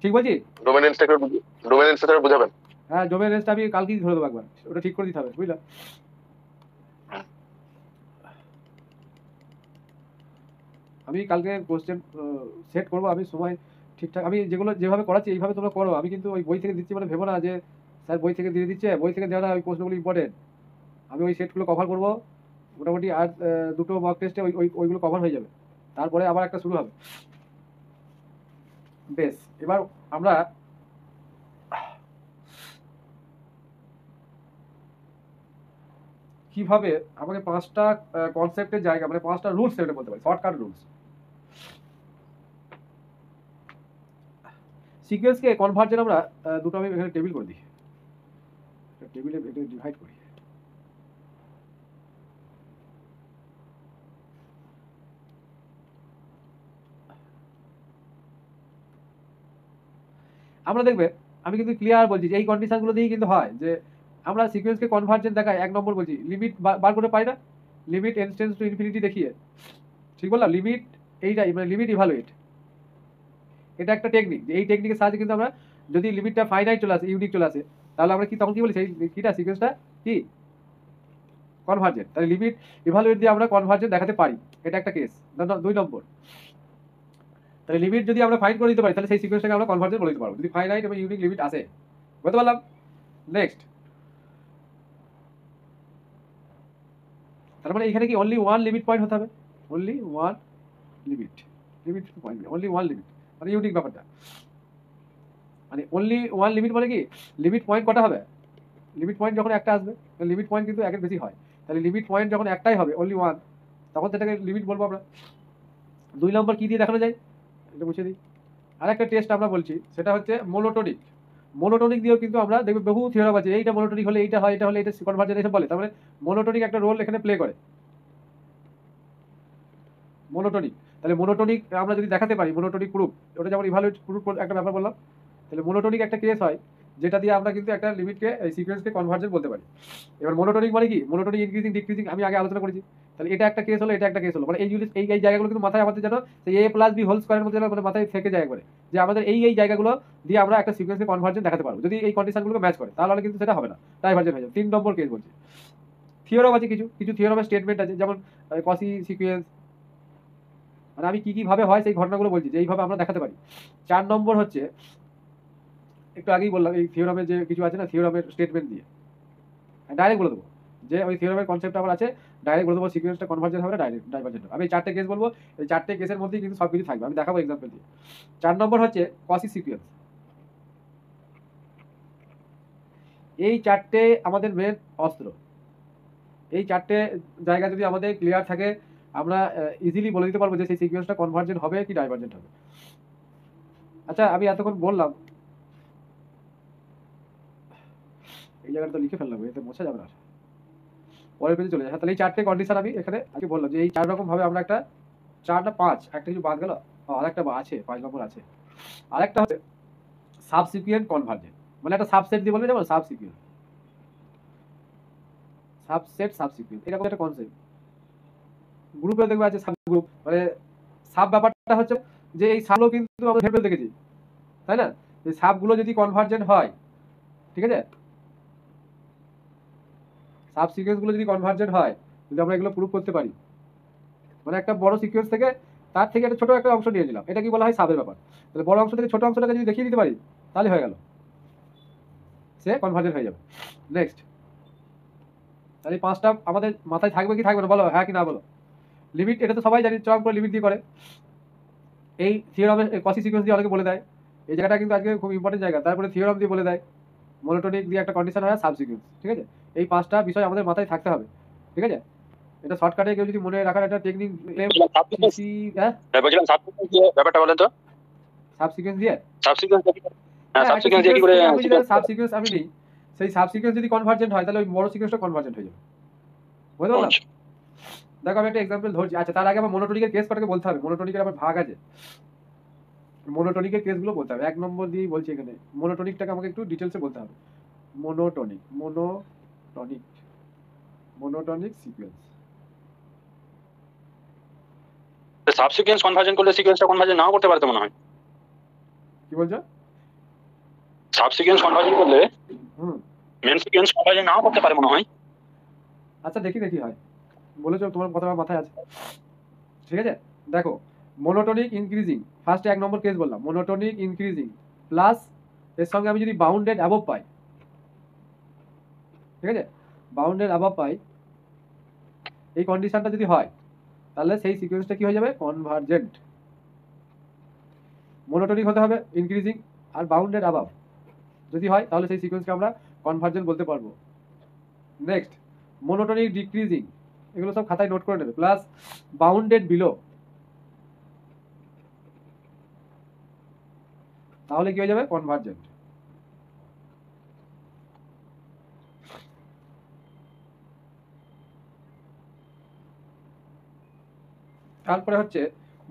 ঠিক বলছি? ডোমেইনসটাকে বুঝাবেন। হ্যাঁ, ডোমেন রেঞ্জটা আমি কালকেই ধরে দেবো একবার, ওটা ঠিক করে দিতে হবে, বুঝলা? আমি কালকে কোশ্চেন সেট করবো, আমি সময় ঠিকঠাক, আমি যেগুলো যেভাবে করাচ্ছি এইভাবে তোমরা করো। আমি কিন্তু ওই বই থেকে দিচ্ছি মানে ভেবো না যে স্যার বই থেকে দিয়ে দিচ্ছে, বই থেকে দেওয়া না, ওই প্রশ্নগুলো ইম্পর্টেন্ট। আমি ওই সেটগুলো কভার করবো মোটামুটি, আর দুটো মক টেস্টে ওইগুলো কভার হয়ে যাবে, তারপরে আবার একটা শুরু হবে। বেশ, এবার আমরা কিভাবে আমাকে 5টা কনসেপ্টের জায়গা, মানে 5টা রুলস সেটা বলতে পারি, শর্টকাট রুলস। সিকোয়েন্সকে কনভার্জেন আমরা দুটো আমি এখানে টেবিল করে দিই, টেবিলে এটা ডিভাইড করি। আমরা দেখবে আমি কিন্তু ক্লিয়ার বলছি যে এই কন্ডিশনগুলো দিয়েই কিন্তু হয় যে আমরা সিকোয়েন্সকে কনভার্জেন্ট দেখাই। 1 নম্বর বলছি লিমিট বার করে পাই না, limit n tends to infinity দেখিয়ে। ঠিক বললাম? লিমিট এইটাই, মানে লিমিট ইভালুয়েট, এটা একটা টেকনিক। এই টেকনিকের সাহায্যে কিন্তু আমরা যদি লিমিটটা ফাইনাইট চলে আসে, ইউনিক চলে আসে, তাহলে আমরা কি তখন কি বলি সেই কিটা সিকোয়েন্সটা কি কনভার্জেন্ট। তাহলে লিমিট ইভালুয়েট দিয়ে আমরা কনভার্জেন্ট দেখাতে পারি, এটা একটা কেস। 2 নম্বর, তাহলে লিমিট যদি আমরা ফাইন্ড করে দিতে পারি তাহলে সেই সিকোয়েন্সটাকে আমরা কনভার্জেন্ট বলে দিতে পারবো, যদি ফাইনাইট এবং ইউনিক লিমিট আসে। বুঝতে পারলাম? নেক্সট, তার মানে এখানে কি অনলি ওয়ান লিমিট পয়েন্ট হতে হবে, only one limit point, only one limit, মানে ইউনিক ব্যাপারটা। মানে অনলি ওয়ান লিমিট মানে কি লিমিট পয়েন্ট কটা হবে? লিমিট পয়েন্ট যখন একটা আসবে, লিমিট পয়েন্ট কিন্তু একের বেশি হয়, তাহলে লিমিট পয়েন্ট যখন একটাই হবে অনলি ওয়ান, তখন সেটাকে লিমিট বলবো আমরা। 2 নম্বর কি দিয়ে দেখানো যায়, এটা মুছে দিই। আরেকটা টেস্ট আমরা বলছি, সেটা হচ্ছে মোনোটোনিক। মোনোটোনিক দিয়েও কিন্তু আমরা দেখবে বহু থিওরাম আছে, এইটা মোনোটোনিক হলে এইটা হয়, এটা হলে এটা কনভার্জেন্ট, এসব বলে। তার মানে মোনোটোনিক একটা রোল এখানে প্লে করে, মোনোটোনিক। তাহলে মোনোটোনিক আমরা যদি দেখাতে পারি, মোনোটোনিক প্রুফ, ওটা যেমন ইভালুয়েট প্রুফ একটা ব্যাপার বললাম। তাহলে মোনোটোনিক একটা কেস হয় যেটা দিয়ে আমরা কিন্তু একটা লিমিটকে এই সিকোয়েন্সকে কনভার্জেন্ট বলতে পারি। এবার মনোটোনিক মানে কি, মনোটোনিক ইনক্রিজিং ডিক্রিজিং আমি আগে আলোচনা করেছি। তাহলে এটা একটা কেস হলো, এটা একটা কেস হলো, মানে এই জিনিস এই জায়গাগুলো কিন্তু মাথায় আমাদের যেন সেই a প্লাস বি হোল স্কয়ারের মধ্যে যেন মানে মাথায় থেকে যায় একবারে, যে আমাদের এই জায়গাগুলো দিয়ে আমরা একটা সিকোয়েন্সকে কনভার্জেন্ট দেখাতে পারবো। যদি এই কন্ডিশনগুলোকে ম্যাচ করে তাহলে কিন্তু সেটা হবে না, ডাইভার্জেন্ট হয়ে যাবে। 3 নম্বর কেস বলছি। থিওরাম আছে, কিছু কিছু থিওরামের স্টেটমেন্ট আছে, যেমন কসি সিকোয়েন্স, মানে আমি কি ভাবে হয় সেই ঘটনাগুলো বলছি যে এইভাবে আমরা দেখাতে পারি। 4 নম্বর হচ্ছে একটু আগেই বললাম, এই থিওরামের যে কিছু আছে না, থিওরামের স্টেটমেন্ট দিয়ে ডাইরেক্ট বলে দেবো যে ওই থিওরামের কনসেপ্ট আমার আছে, ডাইরেক্ট বলে দেবো সিকোয়েন্সটা কনভার্জেন্ট হবে না ডাইভার্জেন্ট হবে। আমি এই 4টে কেস বলবো, এই 4টে কেসের মধ্যেই কিন্তু সব কিছু থাকবে, আমি দেখাবো এক্সাম্পল দিয়ে। 4 নম্বর হচ্ছে কসি সিকোয়েন্স। এই 4টে আমাদের মেন অস্ত্র। এই 4টে জায়গা যদি আমাদের ক্লিয়ার থাকে আমরা ইজিলি বলে দিতে পারবো যে সেই সিকোয়েন্সটা কনভার্জেন্ট হবে কি ডাইভার্জেন্ট হবে। আচ্ছা আমি এতক্ষণ বললাম, এই জায়গাটা তো লিখে ফেললাম, এতে মোছা যাবে না, পরের পেজে চলে যায়। তাহলে এই 4টে কন্ডিশন আমি এখানে আগে বললাম যে এই 4 রকম ভাবে আমরা একটা 4 না 5 একটা কিছু বাদ গেল, আরেকটা আছে 5 নম্বর আছে, আরেকটা হচ্ছে সাবসিকুয়েন্ট কনভার্জেন্ট, মানে একটা সাবসেট দিয়ে বলবে যেমন সাবসিকুয়েন্ট, সাবসেট সাবসিকুয়েন্ট এরকম একটা কনসেপ্ট। গ্রুপে দেখবে আছে সাব গ্রুপ, মানে সাব ব্যাপারটা হচ্ছে যে এই সাবগুলো কিন্তু আমরা ভেবে দেখেছি, তাই না? এই সাবগুলো যদি কনভার্জেন্ট হয়, ঠিক আছে, সাব সিকোয়েন্সগুলো যদি কনভার্জেন্ট হয়, যদি আমরা এগুলো প্রুফ করতে পারি, মানে একটা বড় সিকোয়েন্স থেকে তার থেকে একটা ছোট একটা অংশ নিয়ে নিলাম, এটা কি বলা হয় সাবের ব্যাপার। তাহলে বড় অংশ থেকে ছোট অংশটাকে যদি দেখিয়ে দিতে পারি তাহলে হয়ে গেল, সে কনভার্জেন্ট হয়ে যাবে। নেক্সট, তাহলে এই 5টা আমাদের মাথায় থাকবে কি থাকবে না বলো, হ্যাঁ কি না বলো। লিমিট, এটা তো সবাই জানি, চরম করে লিমিট দিয়ে করে। এই থিওরামের কসি সিকোয়েন্স দিয়ে অনেকে বলে দেয়, এই জায়গাটা কিন্তু আজকে খুব ইম্পর্টেন্ট জায়গা। তারপরে থিওরাম দিয়ে বলে দেয়, মনোটোনিক দিয়ে একটা কন্ডিশন হয়, সাব সিকোয়েন্স, ঠিক আছে। এই 5টা বিষয় আমাদের মাথায় থাকতে হবে, ঠিক আছে। এটা শর্টকাটে কেউ যদি মনে রাখার একটা টেকনিক, হ্যাঁ বলছিলাম সাবসিকুয়েন্স দিয়ে ব্যাপারটা বলেন তো। সাব সিকোয়েন্স দিয়ে, সাবসিকুয়েন্স হ্যাঁ, হ্যাঁ একটা সাবসিকুয়েন্স দিয়ে কি সিকোয়েন্স করে থেকে আমি যদি সাব সিকোয়েন্স আমি নিই, সেই সাব সিকোয়েন্স যদি কনভার্জেন্ট হয় তাহলে ওই বড় সিকোয়েন্সটা কনভার্জেন্ট হয়ে যাবে, বুঝতে পারলাম। দেখো আমি একটা এক্সাম্পল ধরছি। আচ্ছা তার আগে আমার মনোটোনিকের কেস কটাকে বলতে হবে, মনোটোনিকের আবার ভাগ আছে, মনোটোনিকের কেসগুলো বলতে হবে। 1 নম্বর দিয়ে বলছি এখানে, মনোটোনিকটাকে আমাকে একটু ডিটেলসে বলতে হবে। Monotonic monotonic monotonic sequence, subsequence convergent করলে সিকোয়েন্সটা কনভার্জেন্ট নাও করতে পারতে মনে হয়। কি বলছো? সাবসিকুয়েন্স কনভার্জেন্ট করলে হুম, মেন সিকোয়েন্স কনভার্জেন্ট নাও করতে পারে মনে হয়। আচ্ছা দেখি হয়, বলেছো তোমার কথা আমার মাথায় আছে, ঠিক আছে। দেখো মনোটোনিক ইনক্রিজিং, ফার্স্টে 1 নম্বর কেস বললাম, মনোটোনিক ইনক্রিজিং প্লাস এর সঙ্গে আমি যদি বাউন্ডেড অ্যাবভ পাই, ঠিক আছে, বাউন্ডেড অ্যাবভ পাই, এই কন্ডিশনটা যদি হয় তাহলে সেই সিকোয়েন্সটা কি হয়ে যাবে, কনভার্জেন্ট। মনোটোনিক হতে হবে, ইনক্রিজিং আর বাউন্ডেড অ্যাবভ যদি হয় তাহলে সেই সিকোয়েন্সকে আমরা কনভার্জেন্ট বলতে পারবো। নেক্সট, মনোটোনিক ডিক্রিজিং, এগুলো সব খাতায় নোট করে নেবে, প্লাস বাউন্ডেড বিলো, তাহলে কি হয়ে যাবে, কনভার্জেন্ট। তারপরে হচ্ছে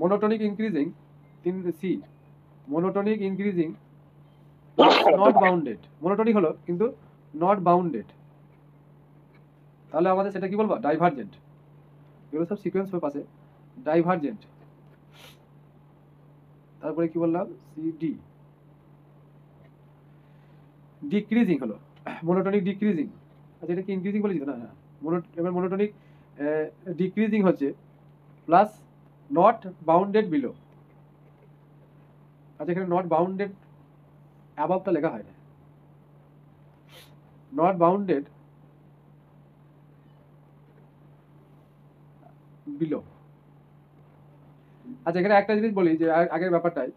monotonic increasing, 3C, monotonic increasing not bounded, monotonic হলো কিন্তু নট বাউন্ডেড, তাহলে আমাদের সেটা কি বলবো, ডাইভার্জেন্ট। এগুলো সব সিকোয়েন্স পাশে, ডাইভার্জেন্ট। তারপরে কি বললাম, CD, ডিক্রিজিং হলো মনোটোনিক ডিক্রিজিং। আচ্ছা এটা কি ইনক্রিজিং বলেছি তো না, হ্যাঁ এবার মনোটোনিক ডিক্রিজিং হচ্ছে প্লাস নট বাউন্ডেড বিলো। আচ্ছা এখানে নট বাউন্ডেড অ্যাবাভটা লেখা হয় না, নট বাউন্ডেড বিলো। আচ্ছা এখানে একটা জিনিস বলি যে আগের ব্যাপারটাই,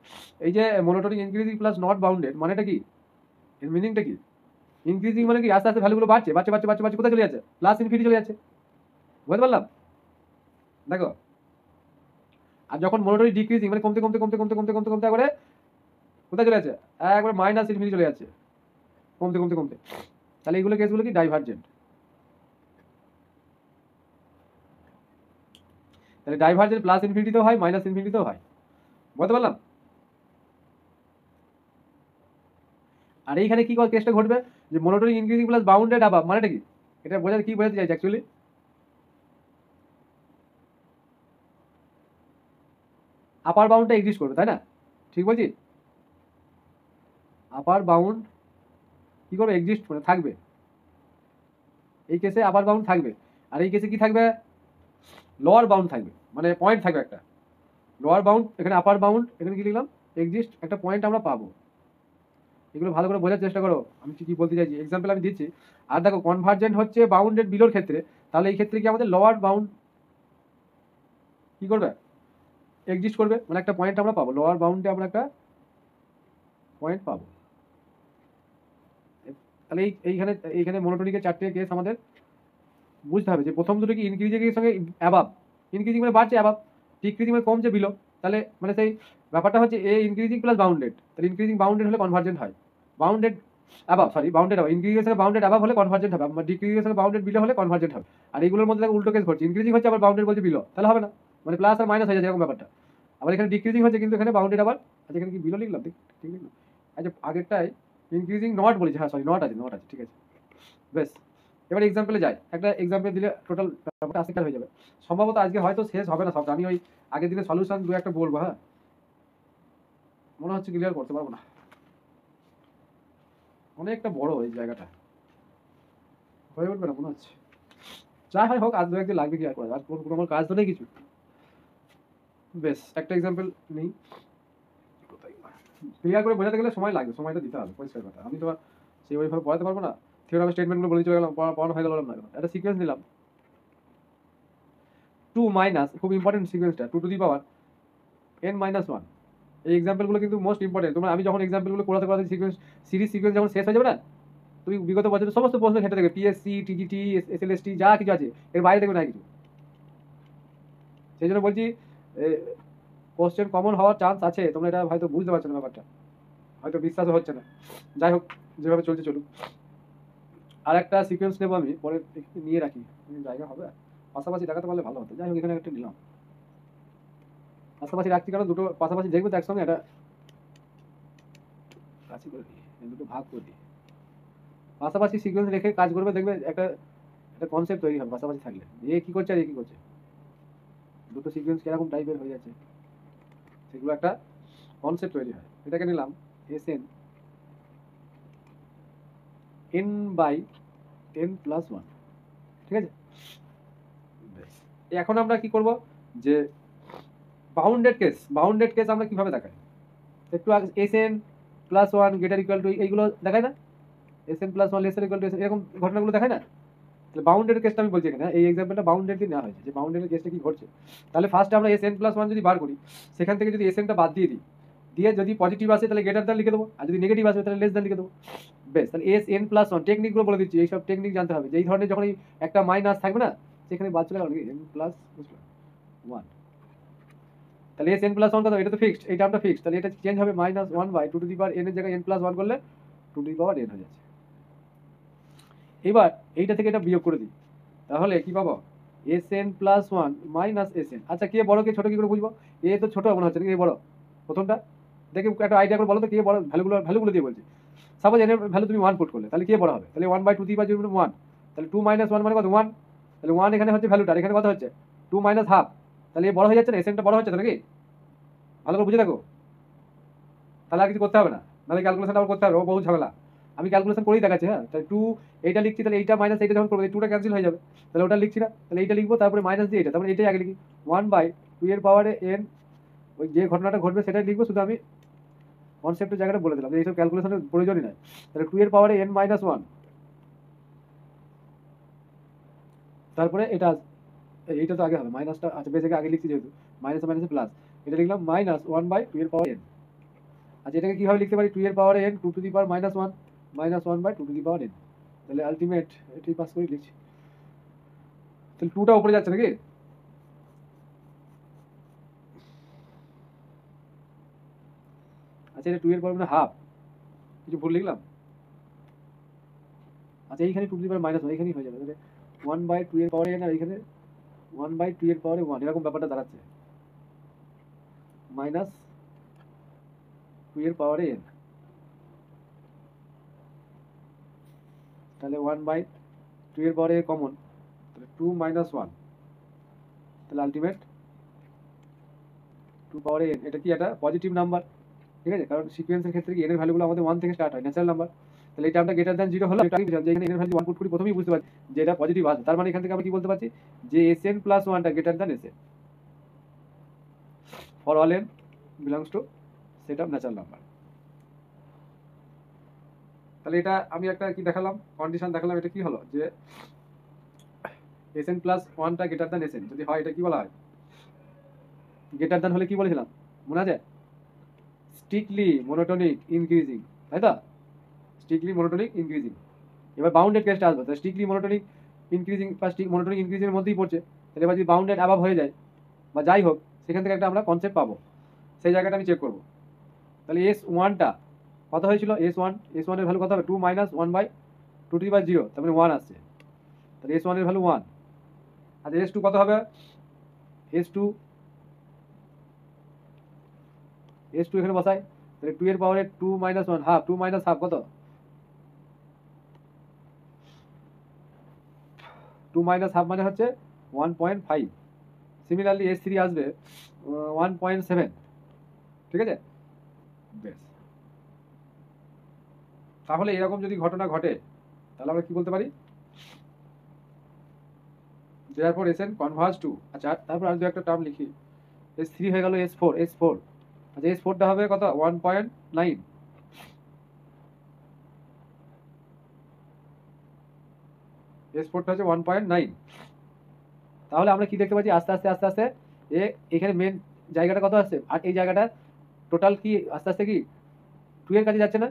এই যে monotonic increasing plus not bounded মানেটা কি, এর মিনিংটা কি? ইনক্রিজিং মানে কি আস্তে আস্তে ভ্যালুগুলো বাড়ছে বাড়ছে বাড়ছে বাড়ছে বাড়ছে, কোথায় চলে যাচ্ছে, প্লাস ইনফিনিটি চলে যাচ্ছে, বুঝতে পারলাম। দেখো আর যখন মনোটোনিক ডিক্রিজিং মানে কমতে কমতে কমতে কমতে কমতে কমতে কমতে একবারে কোথায় চলে যাচ্ছে, একবারে মাইনাস ইনফিনিটি চলে যাচ্ছে, কমতে কমতে কমতে, তাহলে এইগুলো কেসগুলো কি, ডাইভার্জেন্ট। তাহলে ডাইভার্জেন্ট প্লাস ইনফিনিটিতেও হয়, মাইনাস ইনফিনিটিতেও হয়, বুঝতে পারলাম। আর এইখানে কি কেসটা ঘটবে, যে monotonic increasing plus bounded above মানেটা কি, এটা বোঝাতে কি বোঝাতে চাইছে অ্যাকচুয়ালি, আপার বাউন্ডটা এক্সিস্ট করবে, তাই না? ঠিক বলছি? আপার বাউন্ড কি করবে, এক্সিস্ট মানে থাকবে, এই কেসে আপার বাউন্ড থাকবে, আর এই কেসে কি থাকবে, লোয়ার বাউন্ড থাকবে, মানে পয়েন্ট থাকবে একটা, লোয়ার বাউন্ড এখানে আপার বাউন্ড, এখানে কি লিখলাম, এক্সিস্ট, একটা পয়েন্ট আমরা পাবো। এগুলো ভালো করে বোঝার চেষ্টা করো আমি কি বলতে চাইছি, এক্সাম্পল আমি দিচ্ছি। আর দেখো কনভার্জেন্ট হচ্ছে বাউন্ডেড বিলোর ক্ষেত্রে, তাহলে এই ক্ষেত্রে কি আমাদের লোয়ার বাউন্ড কি করবে, এক্সিস্ট করবে, মানে একটা পয়েন্ট আমরা পাবো, লোয়ার বাউন্ডে আমরা একটা পয়েন্ট পাবো। তাহলে এইখানে এইখানে মনোটোনিকের চারটে কেস আমাদের বুঝতে হবে, যে প্রথম দুটো কি ইনক্রিজিং এর সঙ্গে অ্যাবাব, ইনক্রিজিং মানে বাড়ছে, অ্যাবাব ডিক্রিজিং মানে কমছে বিলো, তাহলে মানে সেই ব্যাপারটা হচ্ছে এ ইনক্রিজিং প্লাস বাউন্ডেড, তাহলে ইনক্রিজিং বাউন্ডেড হলে কনভার্জেন্ট হয়, বাউন্ডেড অ্যাবাব, সরি বাউন্ডেড অ্যাবাব, ইনক্রিজিং এর সঙ্গে বাউন্ডেড অ্যাবাব হলে কনভার্জেন্ট হবে, ডিক্রিজিং এর সঙ্গে বাউন্ডেড বিলো হলে কনভার্জেন্ট হবে। আর এইগুলোর মধ্যে দেখো উল্টো কেস ঘটছে, ইনক্রিজিং হচ্ছে আবার বাউন্ডেড বলছে বিলো, তাহলে হবে না, মানে প্লাস আর মাইনাস হয়ে যাচ্ছে এরকম ব্যাপারটা। আবার এখানে ডিক্রিজিং হচ্ছে কিন্তু এখানে বাউন্ডেড আবার, আচ্ছা এখানে কি বিলো লিখলাম, ঠিক লিখলাম, আচ্ছা আগেরটাই ইনক্রিজিং নট বলেছে, হ্যাঁ সরি নট আছে, ঠিক আছে বেশ। এবার এক্সাম্পলে যাই, একটা এক্সাম্পল দিলে টোটাল ব্যাপারটা আজকে হয়ে যাবে, সম্ভবত আজকে হয়তো শেষ হবে না সবটা, আমি ওই আগের দিনে সলিউশন দু একটা বলবো, হ্যাঁ মনে হচ্ছে ক্লিয়ার করতে পারবো না, অনেকটা বড় এই জায়গাটা, হয়ে উঠবে না মনে হচ্ছে, যাই হয় হোক আজ দু একদিন লাগবে ক্লিয়ার করা, আর কোনো আমার কাজ তো নেই কিছু। বেশ একটা এক্সাম্পল নেই, ক্লিয়ার করে বোঝাতে গেলে সময় লাগবে, সময়টা দিতে হবে, পরিষ্কার কথা, আমি তো আর সেই ওইভাবে পড়াতে পারবো না, থিওরামের স্টেটমেন্টগুলো বলে চলে গেলাম, পড়ানো হয়ে গেল না, একটা সিকোয়েন্স নিলাম 2 মাইনাস, খুব ইম্পর্টেন্ট সিকোয়েন্সটা, 2 to the power n minus 1, এই এক্সাম্পলগুলো কিন্তু মোস্ট ইম্পর্টেন্ট, তোমরা আমি যখন এক্সাম্পলগুলো করাতে করাতে সিকোয়েন্স সিরিজ সিকোয়েন্স যখন শেষ হয়ে যাবে না, তুমি বিগত বছরের সমস্ত প্রশ্ন ক্ষেত্রে দেখবে, পিএসসি টিজিটি এসএলএসটি যা কিছু আছে এর বাইরে দেখবে না কিছু, সেই জন্য বলছি কোশ্চেন কমন হওয়ার চান্স আছে, তোমরা এটা হয়তো বুঝতে পারছো না ব্যাপারটা, হয়তো বিশ্বাসও হচ্ছে না, যাই হোক যেভাবে চলছে চলুক। আর একটা সিকোয়েন্স নেবো আমি পরে, নিয়ে রাখি জায়গা হবে, পাশাপাশি দেখাতে পারলে ভালো হতো, যাই হোক এখানে একটা নিলাম, পাশাপাশি রাখছি কারণ দুটো পাশাপাশি দেখবো তো একসঙ্গে, এটা কাছে করে দিই, দুটো ভাগ করে দিই, পাশাপাশি সিকোয়েন্স রেখে কাজ করবে, দেখবে একটা একটা কনসেপ্ট তৈরি হবে পাশাপাশি থাকলে, এ কি করছে আর এ কি করছে, দুটো সিকোয়েন্স কিরকম টাইপের হয়ে যাচ্ছে, সেগুলো একটা কনসেপ্ট তৈরি হয়। এটাকে নিলাম S N N by N plus one, ঠিক আছে। এখন আমরা কি করব, যে বাউন্ডেড কেস আমরা কিভাবে দেখাই, একটু আগে S N plus one greater equal two এইগুলো দেখায় না, S N plus one laser equal to S, এরকম ঘটনাগুলো দেখায় না, তাহলে বাউন্ডেড কেসটা আমি বলছি এখানে, এই এক্সাম্পলটা বাউন্ডেড দিয়ে নেওয়া হয়েছে, যে বাউন্ডেড কেসটা কি ঘটছে, তাহলে ফার্স্টে আমরা এস এন প্লাস ওয়ান যদি বার করি, সেখান থেকে যদি এস এনটা বাদ দিয়ে দিই, দিয়ে যদি পজিটিভ আসে তাহলে গ্রেটার দ্যান লিখে দেবো, আর যদি নেগেটিভ আসে তাহলে লেস দ্যান লিখে দেবো, বেশ। তাহলে এস এন প্লাস ওয়ান টেকনিকগুলো বলে দিচ্ছি, এইসব টেকনিক জানতে হবে, যে এই ধরনের যখন একটা মাইনাস থাকবে না, সেখানে বাদ চলে গেল এন প্লাস ওয়ান, তাহলে এস এন প্লাস ওয়ান কত, এটা তো ফিক্সড, এই টার্মটা ফিক্সড, তাহলে এটা চেঞ্জ হবে minus one by two to the power N এর জায়গায় এন প্লাস ওয়ান করলে two to the power N হয়ে যাচ্ছে। এবার এইটা থেকে এটা বিয়োগ করে দিই, তাহলে কি পাবো, S N plus one minus S N. আচ্ছা কে বড় কে ছোট কি করে বুঝবো, এ তো ছোট মনে হচ্ছে নাকি, এ বড়, প্রথমটা দেখে একটা আইডিয়া করে বলো তো কে বড়, ভ্যালুগুলো দিয়ে বলছি, সাপোজ এর ভ্যালু তুমি ওয়ান পুট করলে, তাহলে কে বড় হবে, তাহলে one by two the power zero one, তাহলে টু মাইনাস ওয়ান মানে কত ওয়ান, তাহলে ওয়ান এখানে হচ্ছে ভ্যালুটা, এখানে কত হচ্ছে টু মাইনাস হাফ, তাহলে এ বড় হয়ে যাচ্ছে না, এস এনটা বড় হচ্ছে তো নাকি, ভালো করে বুঝে দেখো, তাহলে আর কিছু করতে হবে না, নাহলে ক্যালকুলেশন আবার করতে হবে, ও বহু ঝামেলা, আমি ক্যালকুলেশন করেই দেখাচ্ছি, হ্যাঁ তাহলে টু এইটা লিখছি, তাহলে এইটা মাইনাস এইটা যখন করবো টুটা ক্যান্সেল হয়ে যাবে, তাহলে ওটা লিখছি না, তাহলে এইটা লিখবো, তারপরে মাইনাস দিয়ে এটা, তারপরে এটাই আগে লিখি, ওয়ান বাই টু এর পাওয়ারে এন, ওই যে ঘটনাটা ঘটবে সেটাই লিখবো, শুধু আমি কনসেপ্টের জায়গাটা বলে দিলাম, এইসব ক্যালকুলেশনের প্রয়োজনই নাই, তাহলে টু এর পাওয়ারে এন মাইনাস ওয়ান, তারপরে এটা এইটা তো আগে হবে, মাইনাসটা আচ্ছা বেসিকে আগে লিখছি যেহেতু, মাইনাস মাইনাস প্লাস, এটা লিখলাম মাইনাস ওয়ান বাই টু এর পাওয়ার এন। আচ্ছা এটাকে কিভাবে লিখতে পারি, টু এর পাওয়ারে N two to the power minus one by two to the power N, তাহলে আলটিমেট এটাই পাস করে লিখছি, তাহলে টুটা উপরে যাচ্ছে নাকি, আচ্ছা এটা টু এর পাওয়ার মানে হাফ, কিছু ভুল লিখলাম, আচ্ছা এইখানে two to the power minus one এখানেই হয়ে যাবে, তাহলে ওয়ান বাই টু এর পাওয়ারে এন, আর এখানে ওয়ান বাই টু এর পাওয়ারে ওয়ান, এরকম ব্যাপারটা দাঁড়াচ্ছে, মাইনাস টু এর পাওয়ারে এন, তাহলে 1/2 এর পরে কমন, তাহলে 2 - 1, তাহলে আলটিমেট 2 পাওয়ারে n। এটা কি একটা পজিটিভ নাম্বার, ঠিক আছে, কারণ সিকোয়েন্সের ক্ষেত্রে কি এর ভ্যালুগুলো আমাদের 1 থেকে স্টার্ট হয়, ন্যাচারাল নাম্বার। তাহলে এই টার্মটা গ্রেটার দ্যান 0 হলো, এটা যে এখানে এর ভ্যালু 1 পুট করি প্রথমেই বুঝতে পারছি যে এটা পজিটিভ আছে, তার মানে এখান থেকে আমরা কি বলতে পারছি যে Sn + 1 টা greater than Sn for all n belongs to set of natural number. তাহলে এটা আমি একটা কি দেখালাম, কন্ডিশন দেখালাম। এটা কি হলো যে Sn + 1 টা গ্রেটার দ্যান Sn যদি হয়, এটা কি বলা হয়, গ্রেটার দ্যান হলে কি বলেছিলাম মনে আছে, স্ট্রিক্টলি মোনোটোনিক ইনক্রিজিং, তাই তো, স্ট্রিক্টলি মোনোটোনিক ইনক্রিজিং। এবার বাউন্ডেড কেসটা আসবে, তাহলে স্ট্রিক্টলি মোনোটোনিক ইনক্রিজিং বা মোনোটোনিক ইনক্রিজিং এর মধ্যেই পড়ছে। তাহলে এবার যদি বাউন্ডেড অ্যাবাভ হয়ে যায় বা যাই হোক, সেখান থেকে একটা আমরা কনসেপ্ট পাবো, সেই জায়গাটা আমি চেক করবো। তাহলে S1টা কত হয়েছিল, S1 এর ভ্যালু কত হবে, 2 - 1/2 তার মানে 1 আসছে, তাহলে S1 এর ভ্যালু 1। আচ্ছা S2 কত হবে, S2 এখানে বসাই, তাহলে 2 এর পাওয়ারে 2 - 1 হাফ, 2 - হাফ কত, 2 - হাফ মানে হচ্ছে 1.5। সিমিলারলি S3 আসবে 1.7, ঠিক আছে, বেশ। তাহলে এরকম যদি ঘটনা ঘটে তাহলে আমরা কি বলতে পারি, therefore Sn converge to, আচ্ছা তারপর আমি দু একটা টার্ম লিখি, S3 হয়ে গেল S4, আচ্ছা S4টা হবে কত, 1.9, S4টা হচ্ছে 1.9। তাহলে আমরা কি দেখতে পাচ্ছি, আস্তে আস্তে আস্তে আস্তে এখানে মেন জায়গাটা কত আসছে, আর এই জায়গাটা টোটাল কি আস্তে আস্তে কি 2 এর কাছে যাচ্ছে না,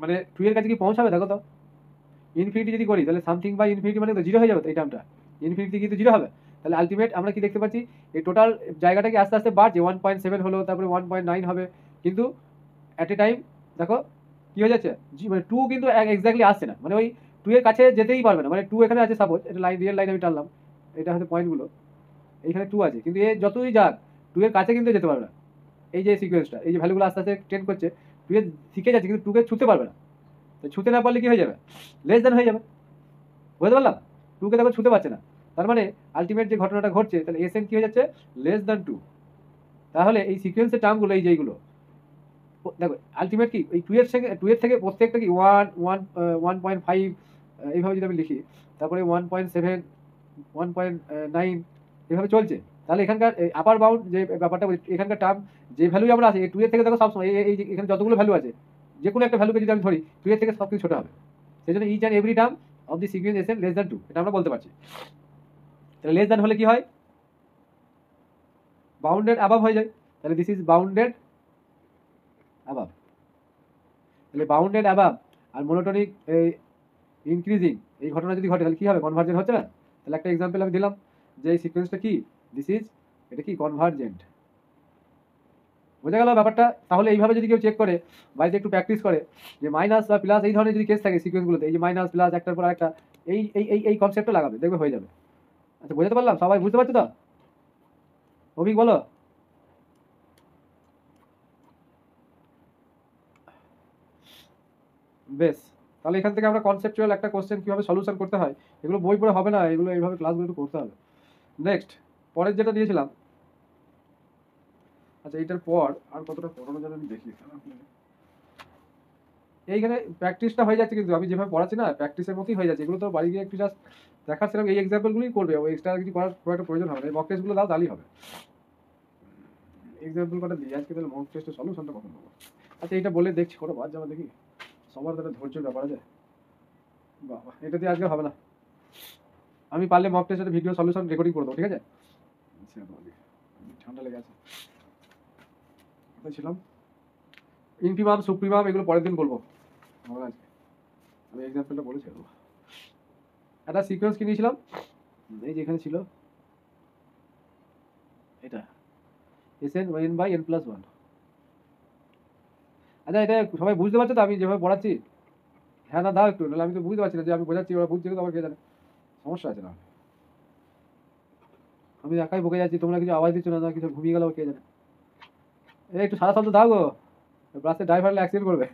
মানে 2 এর কাছে কি পৌঁছাবে, দেখো তো, ইনফিনিটি যদি করি তাহলে সামথিং বাই ইনফিনিটি মানে তো 0 হয়ে যাবে, তো এই টার্মটা ইনফিনিটি কিন্তু 0 হবে। তাহলে আলটিমেট আমরা কি দেখতে পাচ্ছি, এই টোটাল জায়গাটা কি আস্তে আস্তে বাড়ছে, 1.7 হলো, তারপরে 1.9 হবে, কিন্তু অ্যাট এ টাইম দেখো কি হয়ে যাচ্ছে, মানে 2 কিন্তু এক্স্যাক্টলি আসছে না, মানে ওই 2 এর কাছে যেতেই পারবে না, মানে 2 এখানে আছে, সাপোজ এটা লাইন, রিয়েল লাইন আমি টানলাম, এটা হচ্ছে পয়েন্টগুলো, এইখানে 2 আছে, কিন্তু এ যতই যাক 2 এর কাছে কিন্তু যেতে পারবে না। এই যে সিকোয়েন্সটা, এই যে ভ্যালুগুলো আস্তে আস্তে ট্রেন করছে, 2 এর শিখে যাচ্ছে কিন্তু 2 কে ছুতে পারবে না। তো ছুতে না পারলে কি হয়ে যাবে, লেস দেন হয়ে যাবে, বুঝতে পারলাম, 2 কে দেখো ছুতে পারছে না, তার মানে আলটিমেট যে ঘটনাটা ঘটছে, তাহলে Sn কি হয়ে যাচ্ছে, লেস দেন 2। তাহলে এই সিকোয়েন্সের টার্মগুলো এই যেগুলো দেখো আলটিমেট কি এই 2 এর থেকে প্রত্যেকটা কি 1.5 এইভাবে যদি আমি লিখি, তারপরে 1.7 1.9 এভাবে চলছে, তাহলে এখানকার আপার বাউন্ড যে ব্যাপারটা এখানকার টার্ম যে ভ্যালু আমরা আছে 2 এর থেকে দেখো সবসময় এই যে এখানে যতগুলো ভ্যালু আছে, যে কোনো একটা ভ্যালুকে যদি আমি ধরি 2 এর থেকে সব কিছু ছোট হবে, সেই জন্য each and every term of the sequence Sn less than 2, এটা আমরা বলতে পারছি। তাহলে লেস দ্যান হলে কি হয়, বাউন্ডেড অ্যাবাভ হয়ে যায়, তাহলে দিস ইজ বাউন্ডেড অ্যাবাভ। তাহলে বাউন্ডেড অ্যাবাভ আর মোনোটোনিক ইনক্রিজিং এই ঘটনা যদি ঘটে তাহলে কি হবে, কনভার্জেন্ট হচ্ছে না। তাহলে একটা এক্সাম্পল আমি দিলাম যে এই সিকোয়েন্সটা কি, দিস ইজ, এটা কি কনভার্জেন্ট, বোঝা গেল ব্যাপারটা। তাহলে এইভাবে যদি কেউ চেক করে, বাড়িতে একটু প্র্যাকটিস করে, যে মাইনাস বা প্লাস এই ধরনের যদি কেস থাকে সিকোয়েন্সগুলোতে, এই যে মাইনাস প্লাস একটার পর একটা, এই এই এই এই কনসেপ্টটা লাগাবে, দেখবে হয়ে যাবে। আচ্ছা বোঝাতে পারলাম, সবাই বুঝতে পারছো তো, অভিক বলো। বেশ, তাহলে এখান থেকে আমরা কনসেপচুয়াল একটা কোশ্চেন কিভাবে সলিউশন করতে হয়, এগুলো বই পড়ে হবে না, এগুলো এইভাবে ক্লাসগুলো একটু করতে হবে। নেক্সট পরের যেটা দিয়েছিলাম, আচ্ছা এইটার পর আর কতটা পড়ানো যাবে আমি দেখি। এইখানে প্র্যাকটিসটা হয়ে যাচ্ছে, কিন্তু আমি যেভাবে পড়াচ্ছি না প্র্যাকটিসের মতোই হয়ে যাচ্ছে, এগুলো তো বাড়ি গিয়ে একটু জাস্ট দেখাচ্ছিলাম, এই এক্সাম্পলগুলোই করবে, ওই এক্সট্রা কিছু করার খুব একটা প্রয়োজন হবে না, এই মক টেস্টগুলো দাও তাহলেই হবে। এক্সাম্পল কটা দিয়ে আজকে, তাহলে মক টেস্টের সলিউশনটা কখন দেবো। আচ্ছা এইটা বলে দেখছি, কোনো বাদ যাবে দেখি, সবার তাহলে ধৈর্যের ব্যাপার আছে, বাবা এটা দিয়ে আজকে হবে না, আমি পারলে মক টেস্টের ভিডিও সলিউশন রেকর্ডিং করে দেবো, ঠিক আছে। ঠান্ডা লেগে আছে, কোথায় ছিলাম, ইনফিমাম সুপ্রিমাম এগুলো পরের দিন বলবো, হবে আজকে, আমি এক্সাম্পলটা বলেছি দেবো। একটা সিকোয়েন্স কি নিয়েছিলাম, এই যেখানে ছিল এটা Sn n + 1। আচ্ছা এটা সবাই বুঝতে পারছো তো আমি যেভাবে পড়াচ্ছি, হ্যাঁ না দাও একটু, নাহলে আমি তো বুঝতে পারছি না যে আমি বোঝাচ্ছি ওরা বুঝছে তো, আমার কে জানে, সমস্যা আছে না, আমি একাই বকে যাচ্ছি, তোমরা কিছু আওয়াজ দিচ্ছ না, কিছু ঘুমিয়ে গেল কে জানে। এই একটু সাদা শব্দ দাও গো, বাসে ড্রাইভার অ্যাক্সিডেন্ট করবে।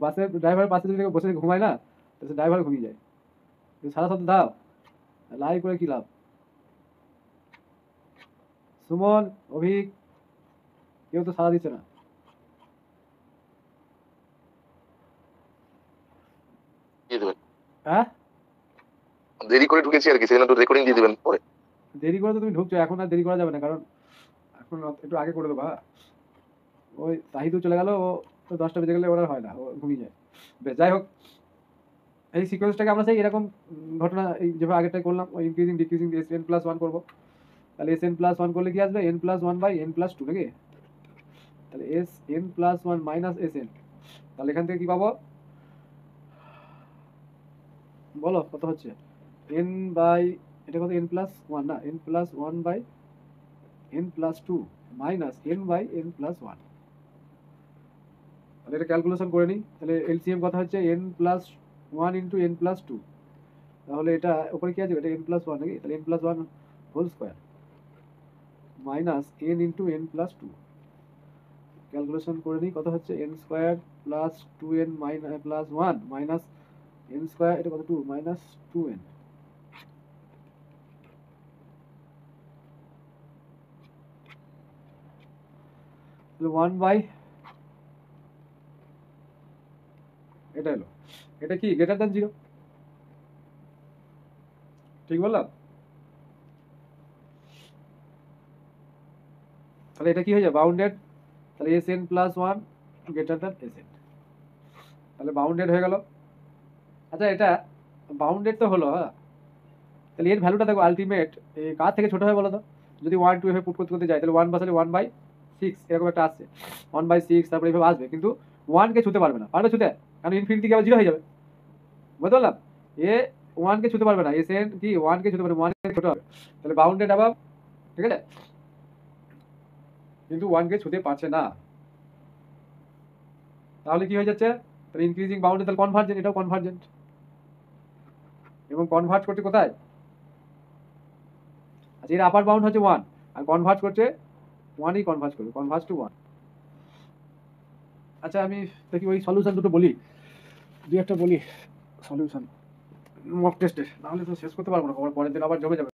বাসে ড্রাইভারের পাশে যদি কেউ বসে ঘুমায় না, তাহলে ড্রাইভার ঘুমিয়ে যায়। তুমি সারা শব্দ দাও, লাই করে কি লাভ? সুমন, অভিক, কেউ তো সারা দিচ্ছে না। দিয়ে দেবেন, হ্যাঁ, দেরি করে ঢুকেছি আর কি, সেজন্য তো রেকর্ডিং দিয়ে দিবেন পরে। দেরি করে তো তুমি ঢুকছো, এখন আর দেরি করা যাবে না, কারণ এখন একটু আগে করে দেবো। হ্যাঁ, ওই তাহিদু চলে গেল, ও 10টা বেজে গেলে ওরা হয় না, ও ঘুমিয়ে যায়। বেশ, যাই হোক, এই সিকোয়েন্সটাকে আমরা সেই এরকম ঘটনা এই যেভাবে আগেরটাই করলাম, ওই increasing decreasing S N plus one করবো। তাহলে এস এন প্লাস ওয়ান করলে কি আসবে? N plus one by N plus two, নাকি? তাহলে S N plus one minus S N, তাহলে এখান থেকে কি পাবো বলো? কত হচ্ছে? এন বাই, এটা কত? এন প্লাস ওয়ান না, N plus one by N plus two minus N by N plus one. তাহলে এটা ক্যালকুলেশন করে নিই। তাহলে এলসিএম কথা হচ্ছে N plus one into N plus two. তাহলে এটা উপরে কি আছে? এটা এন প্লাস ওয়ান, নাকি? তাহলে N plus one whole square minus N into N plus two. Calculation করে নিই, কত হচ্ছে? N square plus two N minus plus one minus N square, এটা কত? Two minus two N. One by, এটা এলো, এটা কি গ্রেটার দ্যান জিরো? ঠিক বললাম? তাহলে এটা কি হয়ে যায়? বাউন্ডেড। তাহলে S N plus one greater than S N, তাহলে বাউন্ডেড হয়ে গেল। আচ্ছা, এটা বাউন্ডেড তো হলো, হ্যাঁ। তাহলে এর ভ্যালুটা দেখো আলটিমেট কার থেকে ছোট হয় বলো তো? যদি 1 2 এভাবে পুট করতে করতে যাই, তাহলে 1 বসালে 1/6 এরকম একটা আসছে, 1/6, তারপরে এইভাবে আসবে, কিন্তু 1 কে ছুতে পারবে না। পারবে ছুতে? কারণ ইনফিনিটি কি আবার জিরো হয়ে যাবে, বুঝতে পারলাম? এ 1 কে ছুতে পারবে না, এস এন কি 1 কে ছুতে পারবে, 1 এর ছোট হবে, তাহলে বাউন্ডেড অ্যাবাভ, ঠিক আছে, কিন্তু 1 কে ছুতে পারছে না। তাহলে কি হয়ে যাচ্ছে? তাহলে ইনক্রিজিং বাউন্ডেড, তাহলে কনভার্জেন্ট, এটাও কনভার্জেন্ট, এবং কনভার্জ করছে কোথায়? আচ্ছা, এর আপার বাউন্ড হচ্ছে 1, আর কনভার্জ করছে 1ই কনভার্জ করবে, কনভার্জ টু 1। আচ্ছা, আমি দেখি ওই সলিউশন দুটো বলি, দুই একটা বলি সলিউশন মক টেস্টের, নাহলে তো শেষ করতে পারবো না, পরের দিন আবার জমে যাবে।